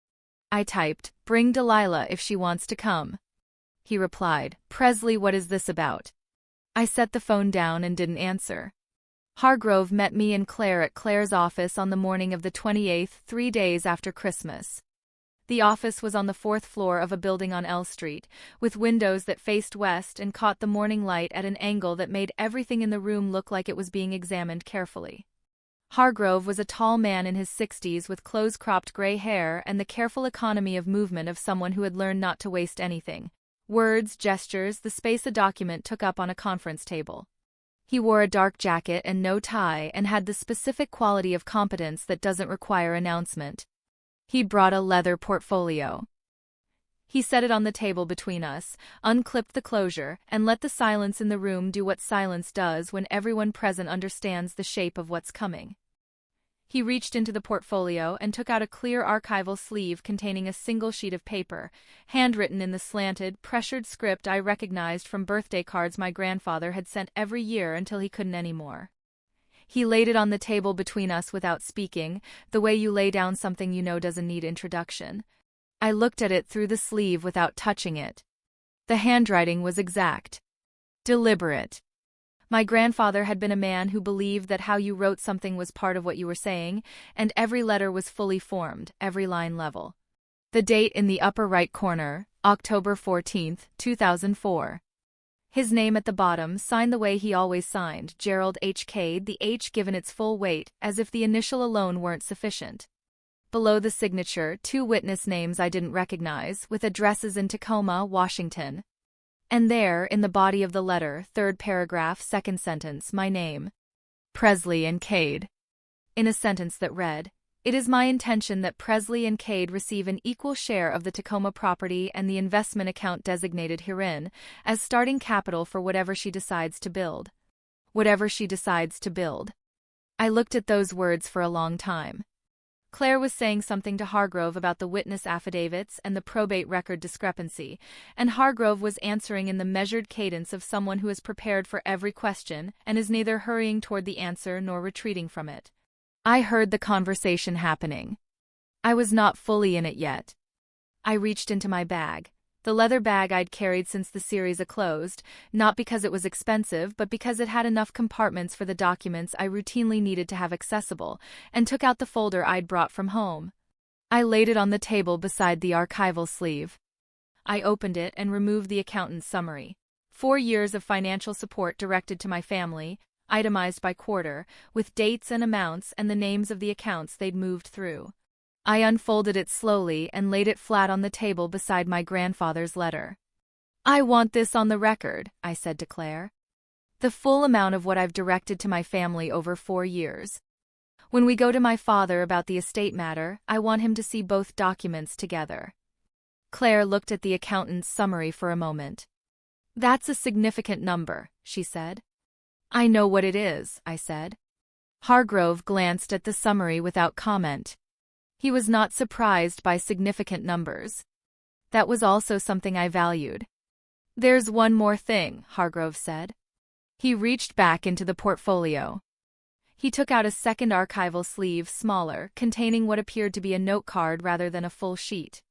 I typed, bring Delilah if she wants to come. He replied, Presley, what is this about? I set the phone down and didn't answer. Hargrove met me and Claire at Claire's office on the morning of the 28th, 3 days after Christmas. The office was on the 4th floor of a building on L Street, with windows that faced west and caught the morning light at an angle that made everything in the room look like it was being examined carefully. Hargrove was a tall man in his 60s with close-cropped gray hair and the careful economy of movement of someone who had learned not to waste anything. Words, gestures, the space a document took up on a conference table. He wore a dark jacket and no tie and had the specific quality of competence that doesn't require announcement. He brought a leather portfolio. He set it on the table between us, unclipped the closure, and let the silence in the room do what silence does when everyone present understands the shape of what's coming. He reached into the portfolio and took out a clear archival sleeve containing a single sheet of paper, handwritten in the slanted, pressured script I recognized from birthday cards my grandfather had sent every year until he couldn't anymore. He laid it on the table between us without speaking, the way you lay down something you know doesn't need introduction. I looked at it through the sleeve without touching it. The handwriting was exact. Deliberate. My grandfather had been a man who believed that how you wrote something was part of what you were saying, and every letter was fully formed, every line level. The date in the upper right corner, October 14, 2004. His name at the bottom, signed the way he always signed, Gerald H. Cade, the H given its full weight, as if the initial alone weren't sufficient. Below the signature, 2 witness names I didn't recognize, with addresses in Tacoma, Washington. And there, in the body of the letter, 3rd paragraph, 2nd sentence, my name. Presley and Cade. In a sentence that read, "It is my intention that Presley and Cade receive an equal share of the Tacoma property and the investment account designated herein, as starting capital for whatever she decides to build." Whatever she decides to build. I looked at those words for a long time. Claire was saying something to Hargrove about the witness affidavits and the probate record discrepancy, and Hargrove was answering in the measured cadence of someone who is prepared for every question and is neither hurrying toward the answer nor retreating from it. I heard the conversation happening. I was not fully in it yet. I reached into my bag, the leather bag I'd carried since the series closed, not because it was expensive but because it had enough compartments for the documents I routinely needed to have accessible, and took out the folder I'd brought from home. I laid it on the table beside the archival sleeve. I opened it and removed the accountant's summary. 4 years of financial support directed to my family, itemized by quarter, with dates and amounts and the names of the accounts they'd moved through. I unfolded it slowly and laid it flat on the table beside my grandfather's letter. "I want this on the record," I said to Claire. "The full amount of what I've directed to my family over 4 years. When we go to my father about the estate matter, I want him to see both documents together." Claire looked at the accountant's summary for a moment. "That's a significant number," she said. "I know what it is," I said. Hargrove glanced at the summary without comment. He was not surprised by significant numbers. That was also something I valued. "There's one more thing," Hargrove said. He reached back into the portfolio. He took out a second archival sleeve, smaller, containing what appeared to be a note card rather than a full sheet.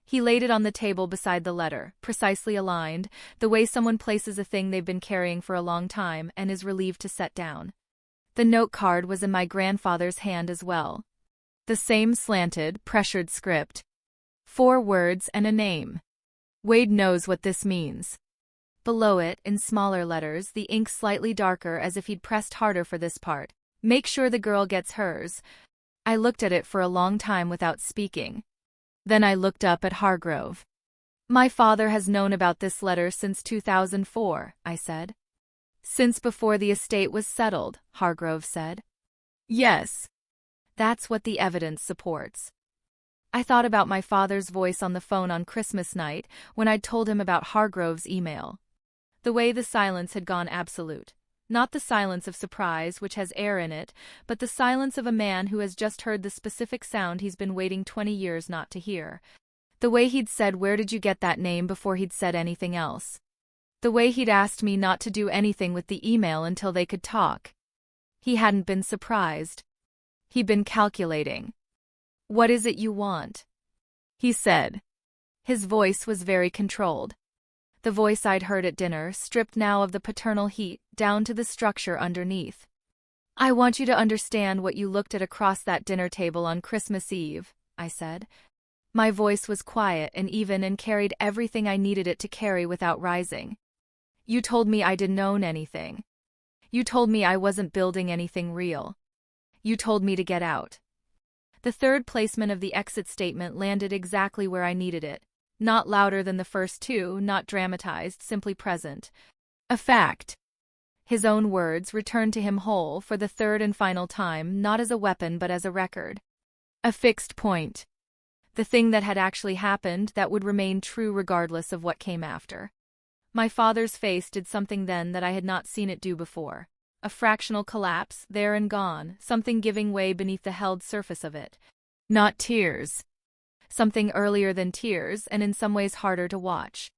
He laid it on the table beside the letter, precisely aligned, the way someone places a thing they've been carrying for a long time and is relieved to set down. The note card was in my grandfather's hand as well. The same slanted, pressured script. 4 words and a name. Wade knows what this means. Below it, in smaller letters, the ink slightly darker as if he'd pressed harder for this part. "Make sure the girl gets hers." I looked at it for a long time without speaking. Then I looked up at Hargrove. "My father has known about this letter since 2004, I said. "Since before the estate was settled," Hargrove said. "Yes. That's what the evidence supports." I thought about my father's voice on the phone on Christmas night when I'd told him about Hargrove's email. The way the silence had gone absolute. Not the silence of surprise, which has air in it, but the silence of a man who has just heard the specific sound he's been waiting 20 years not to hear. The way he'd said, "Where did you get that name?" before he'd said anything else. The way he'd asked me not to do anything with the email until they could talk. He hadn't been surprised. He'd been calculating. "What is it you want?" he said. His voice was very controlled. The voice I'd heard at dinner, stripped now of the paternal heat, down to the structure underneath. "I want you to understand what you looked at across that dinner table on Christmas Eve," I said. My voice was quiet and even and carried everything I needed it to carry without rising. "You told me I didn't own anything. You told me I wasn't building anything real. You told me to get out." The third placement of the exit statement landed exactly where I needed it. Not louder than the first 2, not dramatized, simply present. A fact. His own words returned to him whole for the third and final time, not as a weapon but as a record. A fixed point. The thing that had actually happened that would remain true regardless of what came after. My father's face did something then that I had not seen it do before. a fractional collapse, there and gone, something giving way beneath the held surface of it. Not tears. Something earlier than tears and in some ways harder to watch.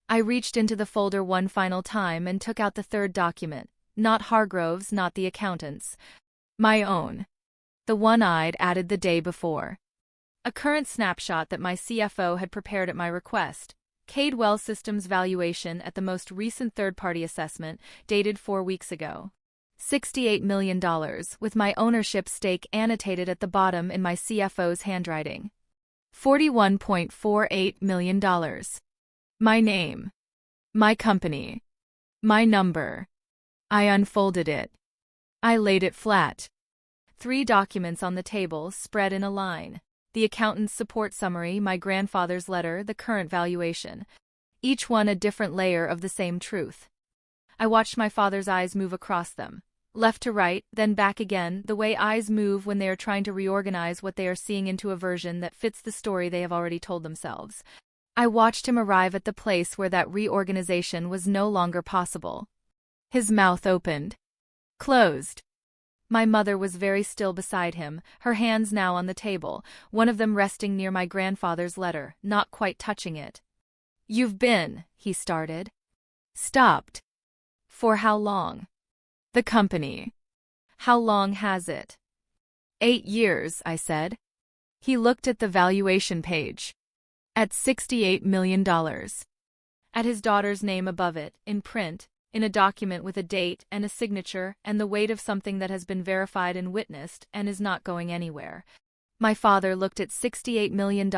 I reached into the folder one final time and took out the third document, not Hargrove's, not the accountant's. My own. The one I'd added the day before. A current snapshot that my CFO had prepared at my request. Cadwell Systems valuation at the most recent third-party assessment, dated 4 weeks ago. $68 million, with my ownership stake annotated at the bottom in my CFO's handwriting. $41.48 million. My name. My company. My number. I unfolded it. I laid it flat. 3 documents on the table, spread in a line. The accountant's support summary, my grandfather's letter, the current valuation. Each one a different layer of the same truth. I watched my father's eyes move across them. Left to right, then back again, the way eyes move when they are trying to reorganize what they are seeing into a version that fits the story they have already told themselves. I watched him arrive at the place where that reorganization was no longer possible. His mouth opened. Closed. My mother was very still beside him, her hands now on the table, one of them resting near my grandfather's letter, not quite touching it. You've been, he started. Stopped. For how long? The company. How long has it? 8 years, I said. He looked at the valuation page. At $68 million. At his daughter's name above it, in print, in a document with a date and a signature and the weight of something that has been verified and witnessed and is not going anywhere. My father looked at $68 million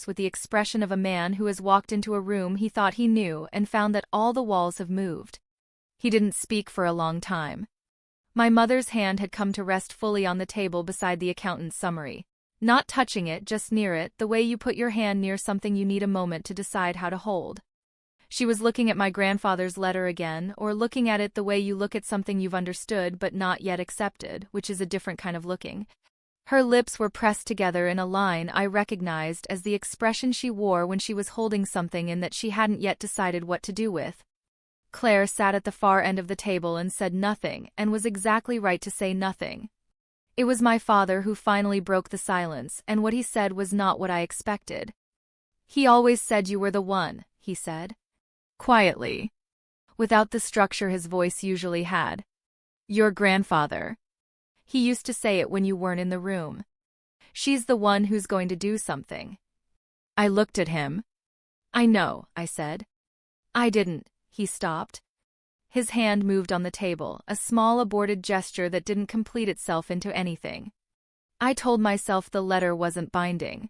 with the expression of a man who has walked into a room he thought he knew and found that all the walls have moved. He didn't speak for a long time. My mother's hand had come to rest fully on the table beside the accountant's summary. Not touching it, just near it, the way you put your hand near something you need a moment to decide how to hold. She was looking at my grandfather's letter again, or looking at it the way you look at something you've understood but not yet accepted, which is a different kind of looking. Her lips were pressed together in a line I recognized as the expression she wore when she was holding something in that she hadn't yet decided what to do with. Claire sat at the far end of the table and said nothing, and was exactly right to say nothing. It was my father who finally broke the silence, and what he said was not what I expected. He always said you were the one, he said. Quietly. Without the structure his voice usually had. Your grandfather. He used to say it when you weren't in the room. She's the one who's going to do something. I looked at him. I know, I said. I didn't. He stopped. His hand moved on the table, a small aborted gesture that didn't complete itself into anything. I told myself the letter wasn't binding.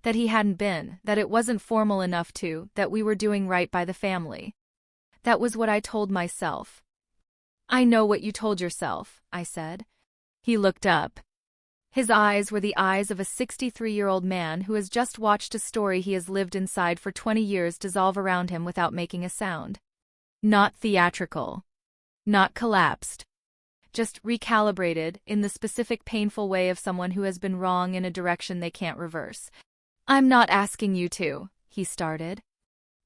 That he hadn't been, that it wasn't formal enough to, that we were doing right by the family. That was what I told myself. I know what you told yourself, I said. He looked up. His eyes were the eyes of a 63-year-old man who has just watched a story he has lived inside for 20 years dissolve around him without making a sound. Not theatrical. Not collapsed. Just recalibrated, in the specific painful way of someone who has been wrong in a direction they can't reverse. I'm not asking you to, he started.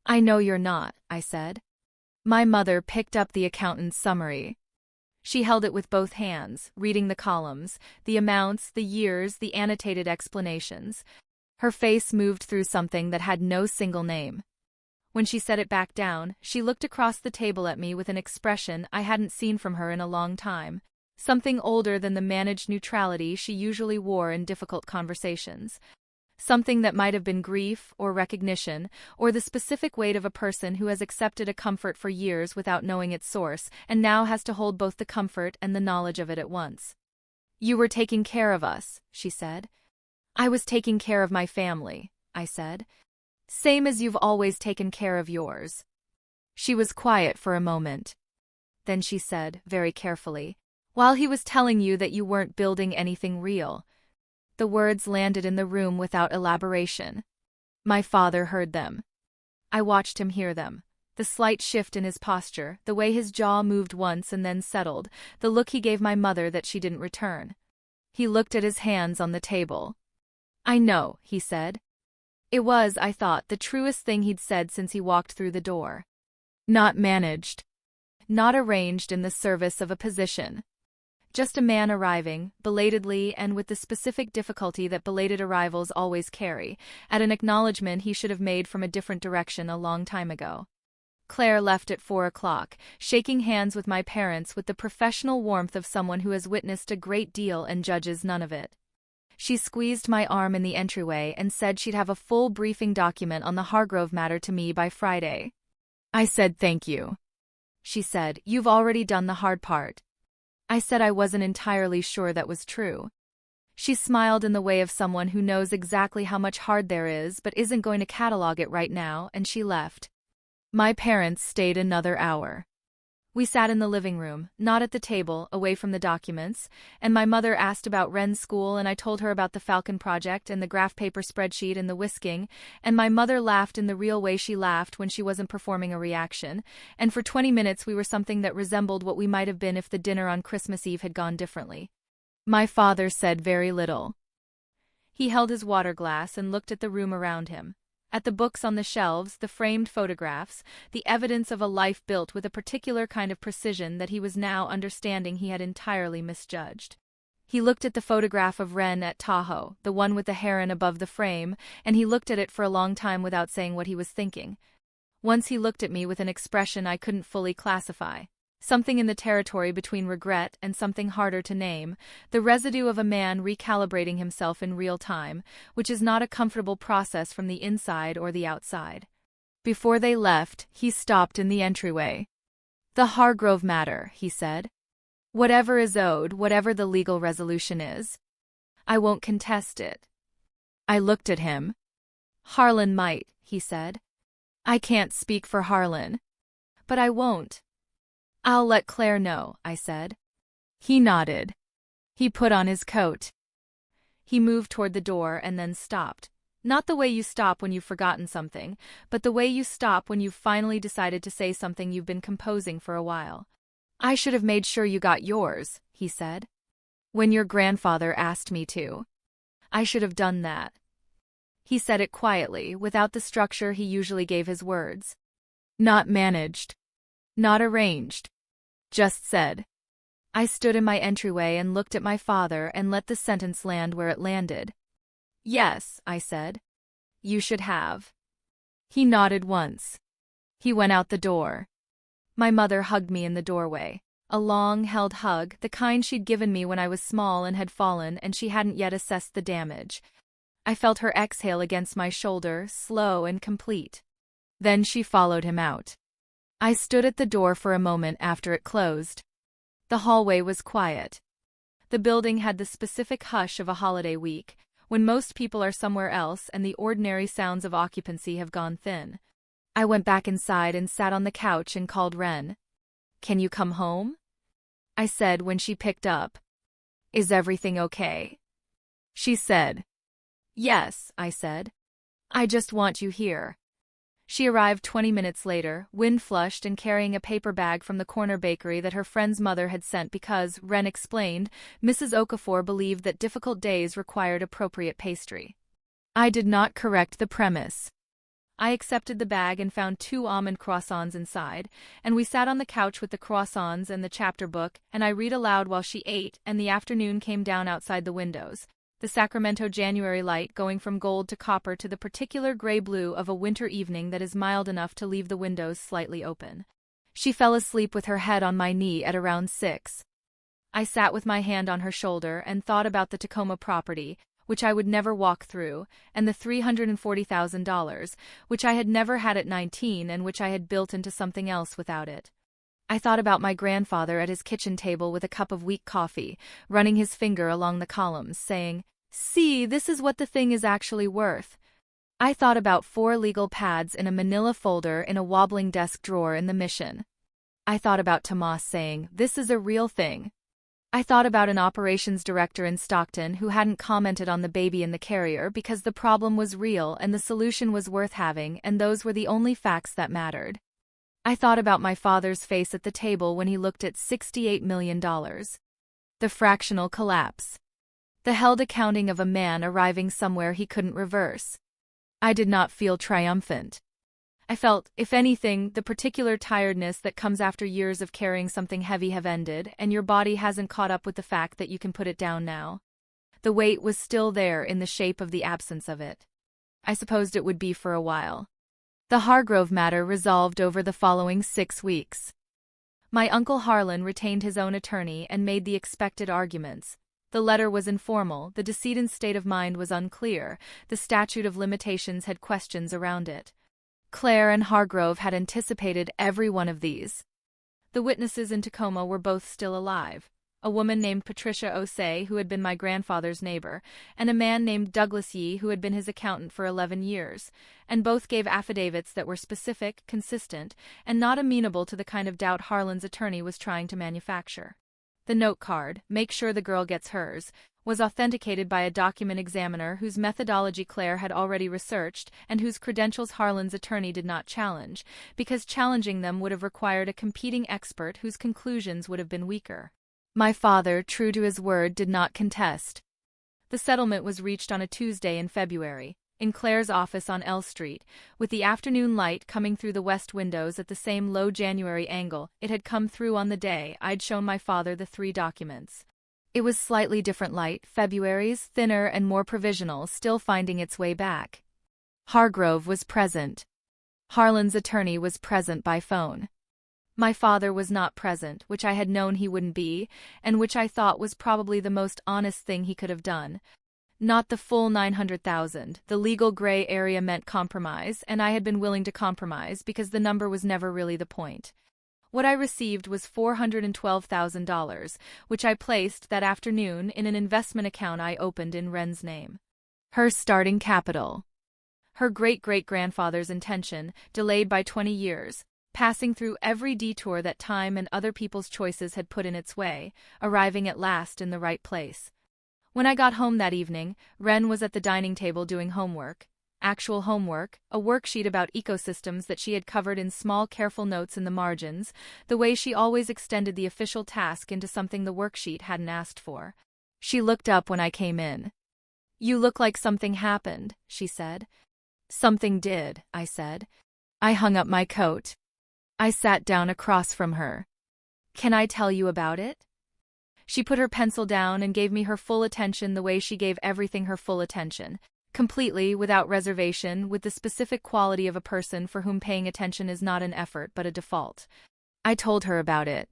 I know you're not, I said. My mother picked up the accountant's summary. She held it with both hands, reading the columns, the amounts, the years, the annotated explanations. Her face moved through something that had no single name. When she set it back down, she looked across the table at me with an expression I hadn't seen from her in a long time, something older than the managed neutrality she usually wore in difficult conversations. Something that might have been grief or recognition, or the specific weight of a person who has accepted a comfort for years without knowing its source, and now has to hold both the comfort and the knowledge of it at once. You were taking care of us, she said. I was taking care of my family, I said. Same as you've always taken care of yours. She was quiet for a moment. Then she said, very carefully, while he was telling you that you weren't building anything real. The words landed in the room without elaboration. My father heard them. I watched him hear them. The slight shift in his posture, the way his jaw moved once and then settled, the look he gave my mother that she didn't return. He looked at his hands on the table. I know, he said. It was, I thought, the truest thing he'd said since he walked through the door. Not managed. not arranged in the service of a position. Just a man arriving, belatedly and with the specific difficulty that belated arrivals always carry, at an acknowledgement he should have made from a different direction a long time ago. Claire left at 4 o'clock, shaking hands with my parents with the professional warmth of someone who has witnessed a great deal and judges none of it. She squeezed my arm in the entryway and said she'd have a full briefing document on the Hargrove matter to me by Friday. I said thank you. She said, "You've already done the hard part." I said I wasn't entirely sure that was true. She smiled in the way of someone who knows exactly how much hard there is but isn't going to catalog it right now, and she left. My parents stayed another hour. We sat in the living room, not at the table, away from the documents, and my mother asked about Wren's school and I told her about the Falcon project and the graph paper spreadsheet and the whisking, and my mother laughed in the real way she laughed when she wasn't performing a reaction, and for 20 minutes we were something that resembled what we might have been if the dinner on Christmas Eve had gone differently. My father said very little. He held his water glass and looked at the room around him. At the books on the shelves, the framed photographs, the evidence of a life built with a particular kind of precision that he was now understanding he had entirely misjudged. He looked at the photograph of Wren at Tahoe, the one with the heron above the frame, and he looked at it for a long time without saying what he was thinking. Once he looked at me with an expression I couldn't fully classify. Something in the territory between regret and something harder to name, the residue of a man recalibrating himself in real time, which is not a comfortable process from the inside or the outside. Before they left, he stopped in the entryway. "The Hargrove matter," he said. "Whatever is owed, whatever the legal resolution is. I won't contest it." I looked at him. "Harlan might," he said. "I can't speak for Harlan. But I won't." "I'll let Claire know," I said. He nodded. He put on his coat. He moved toward the door and then stopped. Not the way you stop when you've forgotten something, but the way you stop when you've finally decided to say something you've been composing for a while. "I should have made sure you got yours," he said. "When your grandfather asked me to. I should have done that." He said it quietly, without the structure he usually gave his words. Not managed. Not arranged. Just said. I stood in my entryway and looked at my father and let the sentence land where it landed. "Yes," I said. "You should have." He nodded once. He went out the door. My mother hugged me in the doorway. A long-held hug, the kind she'd given me when I was small and had fallen and she hadn't yet assessed the damage. I felt her exhale against my shoulder, slow and complete. Then she followed him out. I stood at the door for a moment after it closed. The hallway was quiet. The building had the specific hush of a holiday week, when most people are somewhere else and the ordinary sounds of occupancy have gone thin. I went back inside and sat on the couch and called Wren. "Can you come home?" I said when she picked up. "Is everything okay?" She said. "Yes," I said. "I just want you here." She arrived 20 minutes later, wind-flushed and carrying a paper bag from the corner bakery that her friend's mother had sent because, Wren explained, Mrs. Okafor believed that difficult days required appropriate pastry. I did not correct the premise. I accepted the bag and found 2 almond croissants inside, and we sat on the couch with the croissants and the chapter book, and I read aloud while she ate, and the afternoon came down outside the windows. The Sacramento January light going from gold to copper to the particular gray-blue of a winter evening that is mild enough to leave the windows slightly open. She fell asleep with her head on my knee at around 6. I sat with my hand on her shoulder and thought about the Tacoma property, which I would never walk through, and the $340,000, which I had never had at 19 and which I had built into something else without it. I thought about my grandfather at his kitchen table with a cup of weak coffee, running his finger along the columns, saying, "See, this is what the thing is actually worth." I thought about 4 legal pads in a manila folder in a wobbling desk drawer in the Mission. I thought about Tomas saying, "This is a real thing." I thought about an operations director in Stockton who hadn't commented on the baby in the carrier because the problem was real and the solution was worth having, and those were the only facts that mattered. I thought about my father's face at the table when he looked at $68 million. The fractional collapse. The held accounting of a man arriving somewhere he couldn't reverse. I did not feel triumphant. I felt, if anything, the particular tiredness that comes after years of carrying something heavy have ended, and your body hasn't caught up with the fact that you can put it down now. The weight was still there in the shape of the absence of it. I supposed it would be for a while. The Hargrove matter resolved over the following 6 weeks. My Uncle Harlan retained his own attorney and made the expected arguments. The letter was informal, the decedent's state of mind was unclear, the statute of limitations had questions around it. Claire and Hargrove had anticipated every one of these. The witnesses in Tacoma were both still alive. A woman named Patricia Osei, who had been my grandfather's neighbor, and a man named Douglas Yee, who had been his accountant for 11 years, and both gave affidavits that were specific, consistent, and not amenable to the kind of doubt Harlan's attorney was trying to manufacture. The note card, "Make sure the girl gets hers," was authenticated by a document examiner whose methodology Claire had already researched and whose credentials Harlan's attorney did not challenge, because challenging them would have required a competing expert whose conclusions would have been weaker. My father, true to his word, did not contest. The settlement was reached on a Tuesday in February, in Claire's office on L Street, with the afternoon light coming through the west windows at the same low January angle it had come through on the day I'd shown my father the 3 documents. It was slightly different light, February's, thinner and more provisional, still finding its way back. Hargrove was present. Harlan's attorney was present by phone. My father was not present, which I had known he wouldn't be, and which I thought was probably the most honest thing he could have done. Not the full $900,000, the legal gray area meant compromise, and I had been willing to compromise because the number was never really the point. What I received was $412,000, which I placed that afternoon in an investment account I opened in Wren's name. Her starting capital. Her great-great-grandfather's intention, delayed by 20 years, passing through every detour that time and other people's choices had put in its way, arriving at last in the right place. When I got home that evening, Wren was at the dining table doing homework. Actual homework, a worksheet about ecosystems that she had covered in small careful notes in the margins, the way she always extended the official task into something the worksheet hadn't asked for. She looked up when I came in. "You look like something happened," she said. "Something did," I said. I hung up my coat. I sat down across from her. "Can I tell you about it?" She put her pencil down and gave me her full attention the way she gave everything her full attention, completely, without reservation, with the specific quality of a person for whom paying attention is not an effort but a default. I told her about it.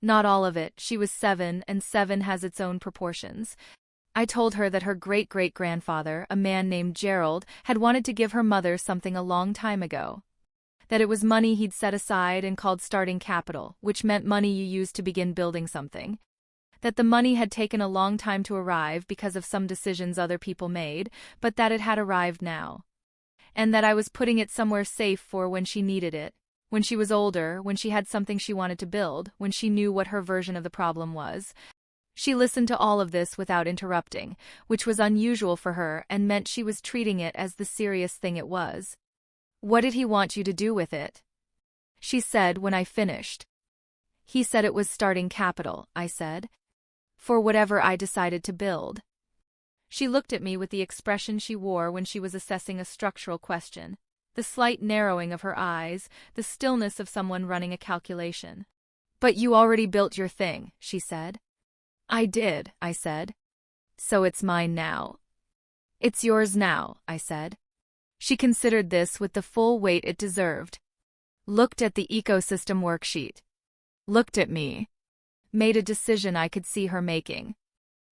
Not all of it, she was 7, and 7 has its own proportions. I told her that her great-great-grandfather, a man named Gerald, had wanted to give her mother something a long time ago. That it was money he'd set aside and called starting capital, which meant money you used to begin building something. That the money had taken a long time to arrive because of some decisions other people made, but that it had arrived now. And that I was putting it somewhere safe for when she needed it, when she was older, when she had something she wanted to build, when she knew what her version of the problem was. She listened to all of this without interrupting, which was unusual for her and meant she was treating it as the serious thing it was. "What did he want you to do with it?" she said when I finished. "He said it was starting capital," I said. "For whatever I decided to build." She looked at me with the expression she wore when she was assessing a structural question, the slight narrowing of her eyes, the stillness of someone running a calculation. "But you already built your thing," she said. "I did," I said. "So it's mine now." "It's yours now," I said. She considered this with the full weight it deserved. Looked at the ecosystem worksheet. Looked at me. Made a decision I could see her making.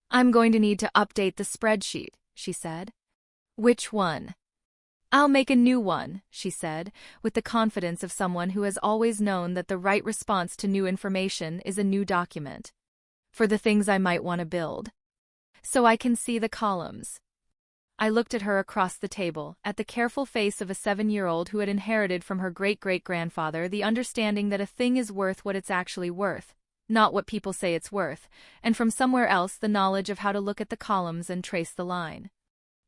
"I'm going to need to update the spreadsheet," she said. "Which one?" "I'll make a new one," she said, with the confidence of someone who has always known that the right response to new information is a new document. "For the things I might want to build. So I can see the columns." I looked at her across the table, at the careful face of a 7-year-old who had inherited from her great-great-grandfather the understanding that a thing is worth what it's actually worth, not what people say it's worth, and from somewhere else the knowledge of how to look at the columns and trace the line.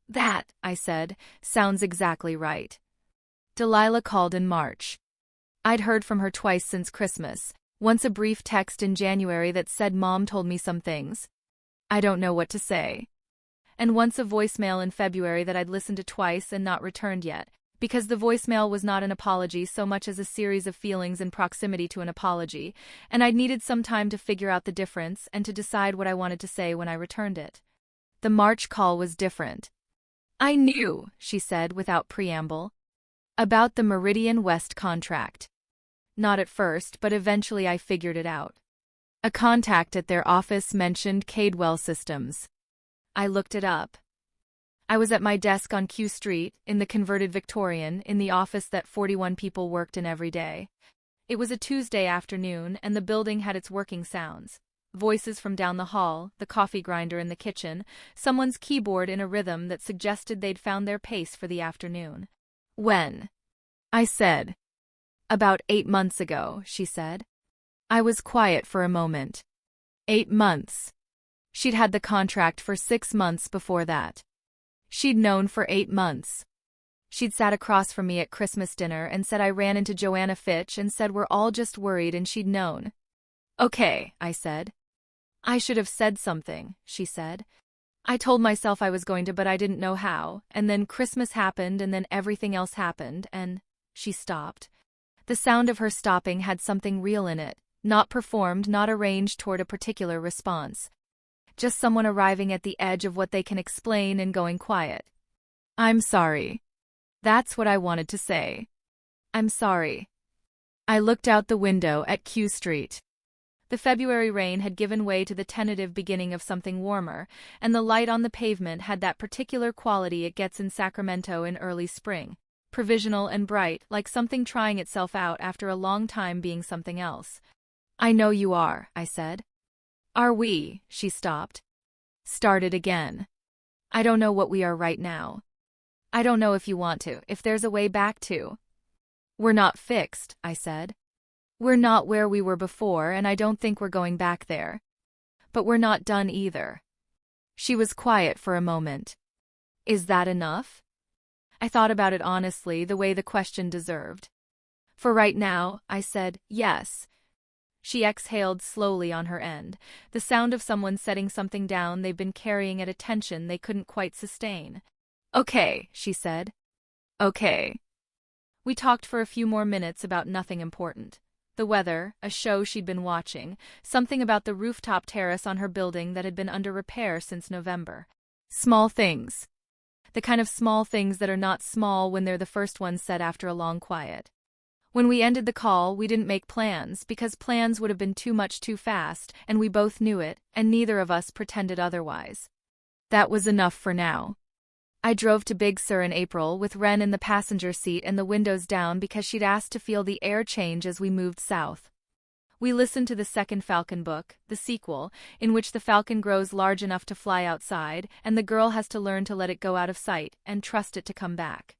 "That," I said, "sounds exactly right." Delilah called in March. I'd heard from her twice since Christmas, once a brief text in January that said Mom told me some things. I don't know what to say. And once a voicemail in February that I'd listened to twice and not returned yet, because the voicemail was not an apology so much as a series of feelings in proximity to an apology, and I'd needed some time to figure out the difference and to decide what I wanted to say when I returned it. The March call was different. "I knew," she said without preamble. "About the Meridian West contract." Not at first, but eventually I figured it out. A contact at their office mentioned Cadwell Systems. I looked it up. I was at my desk on Q Street, in the converted Victorian, in the office that 41 people worked in every day. It was a Tuesday afternoon, and the building had its working sounds. Voices from down the hall, the coffee grinder in the kitchen, someone's keyboard in a rhythm that suggested they'd found their pace for the afternoon. "When?" I said. "About 8 months ago," she said. I was quiet for a moment. 8 months. She'd had the contract for 6 months before that. She'd known for 8 months. She'd sat across from me at Christmas dinner and said I ran into Joanna Fitch and said we're all just worried and she'd known. "Okay," I said. "I should have said something," she said. "I told myself I was going to, but I didn't know how, and then Christmas happened and then everything else happened and—" She stopped. The sound of her stopping had something real in it, not performed, not arranged toward a particular response. Just someone arriving at the edge of what they can explain and going quiet. "I'm sorry." That's what I wanted to say. "I'm sorry." I looked out the window at Q Street. The February rain had given way to the tentative beginning of something warmer, and the light on the pavement had that particular quality it gets in Sacramento in early spring, provisional and bright, like something trying itself out after a long time being something else. "I know you are," I said. "Are we?" She stopped. Started again. "I don't know what we are right now. I don't know if you want to, if there's a way back to." "We're not fixed," I said. "We're not where we were before, and I don't think we're going back there. But we're not done either." She was quiet for a moment. "Is that enough?" I thought about it honestly, the way the question deserved. "For right now," I said, "yes." She exhaled slowly on her end, the sound of someone setting something down they've been carrying at a tension they couldn't quite sustain. "Okay," she said. "Okay." We talked for a few more minutes about nothing important. The weather, a show she'd been watching, something about the rooftop terrace on her building that had been under repair since November. Small things. The kind of small things that are not small when they're the first ones said after a long quiet. When we ended the call, we didn't make plans, because plans would have been too much too fast, and we both knew it, and neither of us pretended otherwise. That was enough for now. I drove to Big Sur in April with Ren in the passenger seat and the windows down because she'd asked to feel the air change as we moved south. We listened to the second Falcon book, the sequel, in which the falcon grows large enough to fly outside, and the girl has to learn to let it go out of sight and trust it to come back.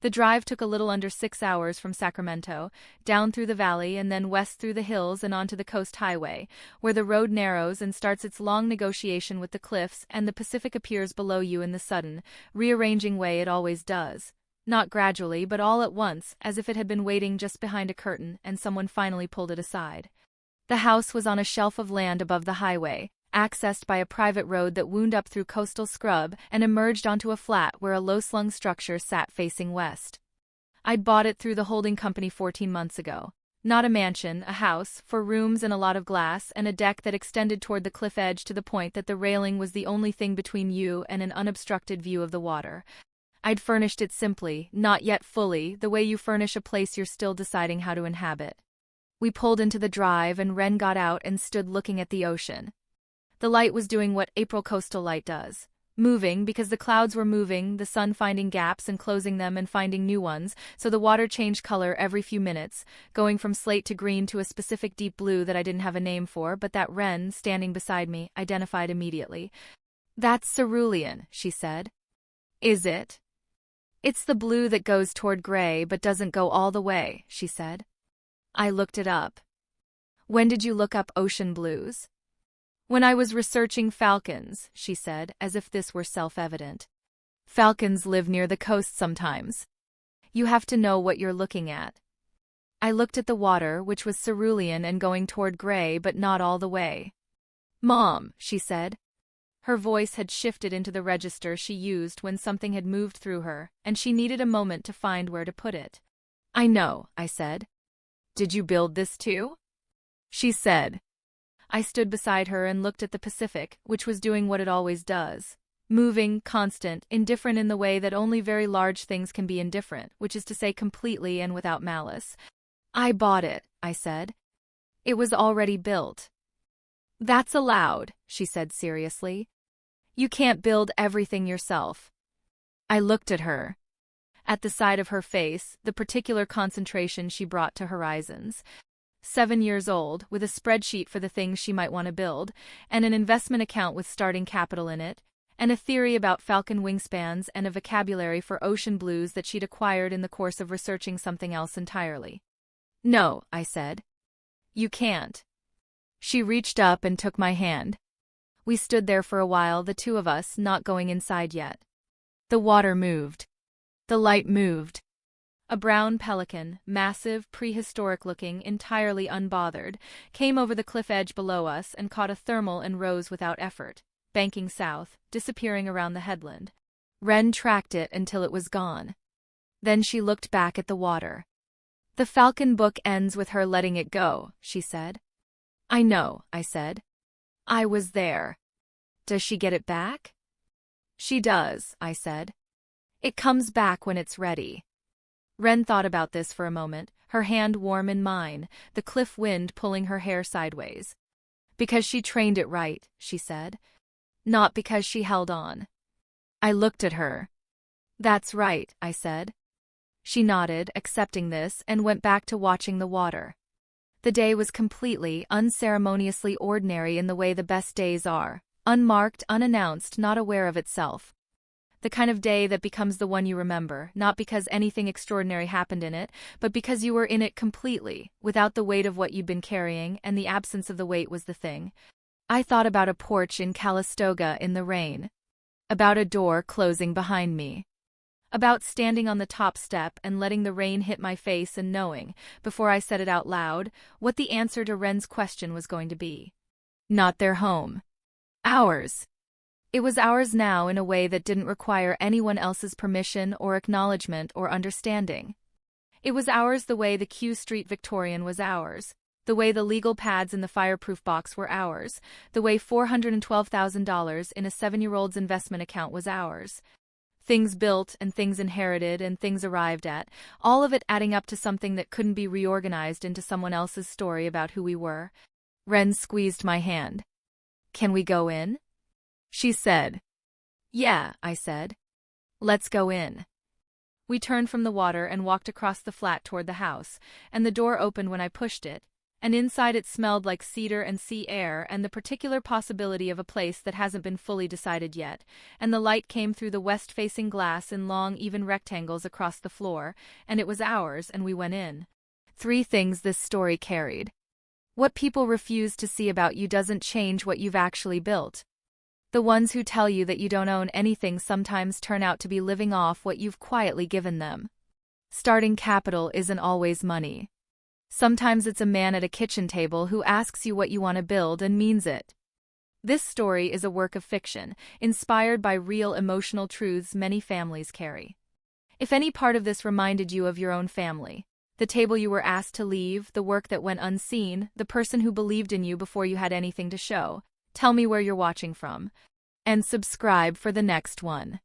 The drive took a little under 6 hours from Sacramento, down through the valley and then west through the hills and onto the coast highway, where the road narrows and starts its long negotiation with the cliffs and the Pacific appears below you in the sudden, rearranging way it always does. Not gradually, but all at once, as if it had been waiting just behind a curtain and someone finally pulled it aside. The house was on a shelf of land above the highway, accessed by a private road that wound up through coastal scrub and emerged onto a flat where a low-slung structure sat facing west. I'd bought it through the holding company 14 months ago. Not a mansion, a house, for rooms and a lot of glass and a deck that extended toward the cliff edge to the point that the railing was the only thing between you and an unobstructed view of the water. I'd furnished it simply, not yet fully, the way you furnish a place you're still deciding how to inhabit. We pulled into the drive and Ren got out and stood looking at the ocean. The light was doing what April coastal light does. Moving because the clouds were moving, the sun finding gaps and closing them and finding new ones, so the water changed color every few minutes, going from slate to green to a specific deep blue that I didn't have a name for, but that Ren, standing beside me, identified immediately. "That's cerulean," she said. "Is it?" "It's the blue that goes toward gray but doesn't go all the way," she said. I looked it up. "When did you look up ocean blues?" "When I was researching falcons," she said, as if this were self-evident. "Falcons live near the coast sometimes. You have to know what you're looking at." I looked at the water, which was cerulean and going toward gray but not all the way. "Mom," she said. Her voice had shifted into the register she used when something had moved through her, and she needed a moment to find where to put it. "I know," I said. "Did you build this too?" She said. I stood beside her and looked at the Pacific, which was doing what it always does. Moving, constant, indifferent in the way that only very large things can be indifferent, which is to say completely and without malice. "I bought it," I said. "It was already built." "That's allowed," she said seriously. "You can't build everything yourself." I looked at her. At the side of her face, the particular concentration she brought to horizons. 7 years old, with a spreadsheet for the things she might want to build, and an investment account with starting capital in it, and a theory about falcon wingspans and a vocabulary for ocean blues that she'd acquired in the course of researching something else entirely. "No," I said. "You can't." She reached up and took my hand. We stood there for a while, the two of us, not going inside yet. The water moved. The light moved. A brown pelican, massive, prehistoric-looking, entirely unbothered, came over the cliff edge below us and caught a thermal and rose without effort, banking south, disappearing around the headland. Wren tracked it until it was gone. Then she looked back at the water. "The falcon book ends with her letting it go," she said. "I know," I said. "I was there." "Does she get it back?" "She does," I said. "It comes back when it's ready." Wren thought about this for a moment, her hand warm in mine, the cliff wind pulling her hair sideways. "Because she trained it right," she said. "Not because she held on." I looked at her. "That's right," I said. She nodded, accepting this, and went back to watching the water. The day was completely, unceremoniously ordinary in the way the best days are, unmarked, unannounced, not aware of itself. The kind of day that becomes the one you remember, not because anything extraordinary happened in it, but because you were in it completely, without the weight of what you'd been carrying, and the absence of the weight was the thing. I thought about a porch in Calistoga in the rain. About a door closing behind me. About standing on the top step and letting the rain hit my face and knowing, before I said it out loud, what the answer to Wren's question was going to be. Not their home. Ours. It was ours now in a way that didn't require anyone else's permission or acknowledgement or understanding. It was ours the way the Q Street Victorian was ours, the way the legal pads in the fireproof box were ours, the way $412,000 in a 7-year-old's investment account was ours. Things built and things inherited and things arrived at, all of it adding up to something that couldn't be reorganized into someone else's story about who we were. Wren squeezed my hand. "Can we go in?" She said. "Yeah," I said. "Let's go in." We turned from the water and walked across the flat toward the house, and the door opened when I pushed it, and inside it smelled like cedar and sea air and the particular possibility of a place that hasn't been fully decided yet, and the light came through the west-facing glass in long, even rectangles across the floor, and it was ours, and we went in. 3 things this story carried. What people refuse to see about you doesn't change what you've actually built. The ones who tell you that you don't own anything sometimes turn out to be living off what you've quietly given them. Starting capital isn't always money. Sometimes it's a man at a kitchen table who asks you what you want to build and means it. This story is a work of fiction, inspired by real emotional truths many families carry. If any part of this reminded you of your own family, the table you were asked to leave, the work that went unseen, the person who believed in you before you had anything to show, tell me where you're watching from. And subscribe for the next one.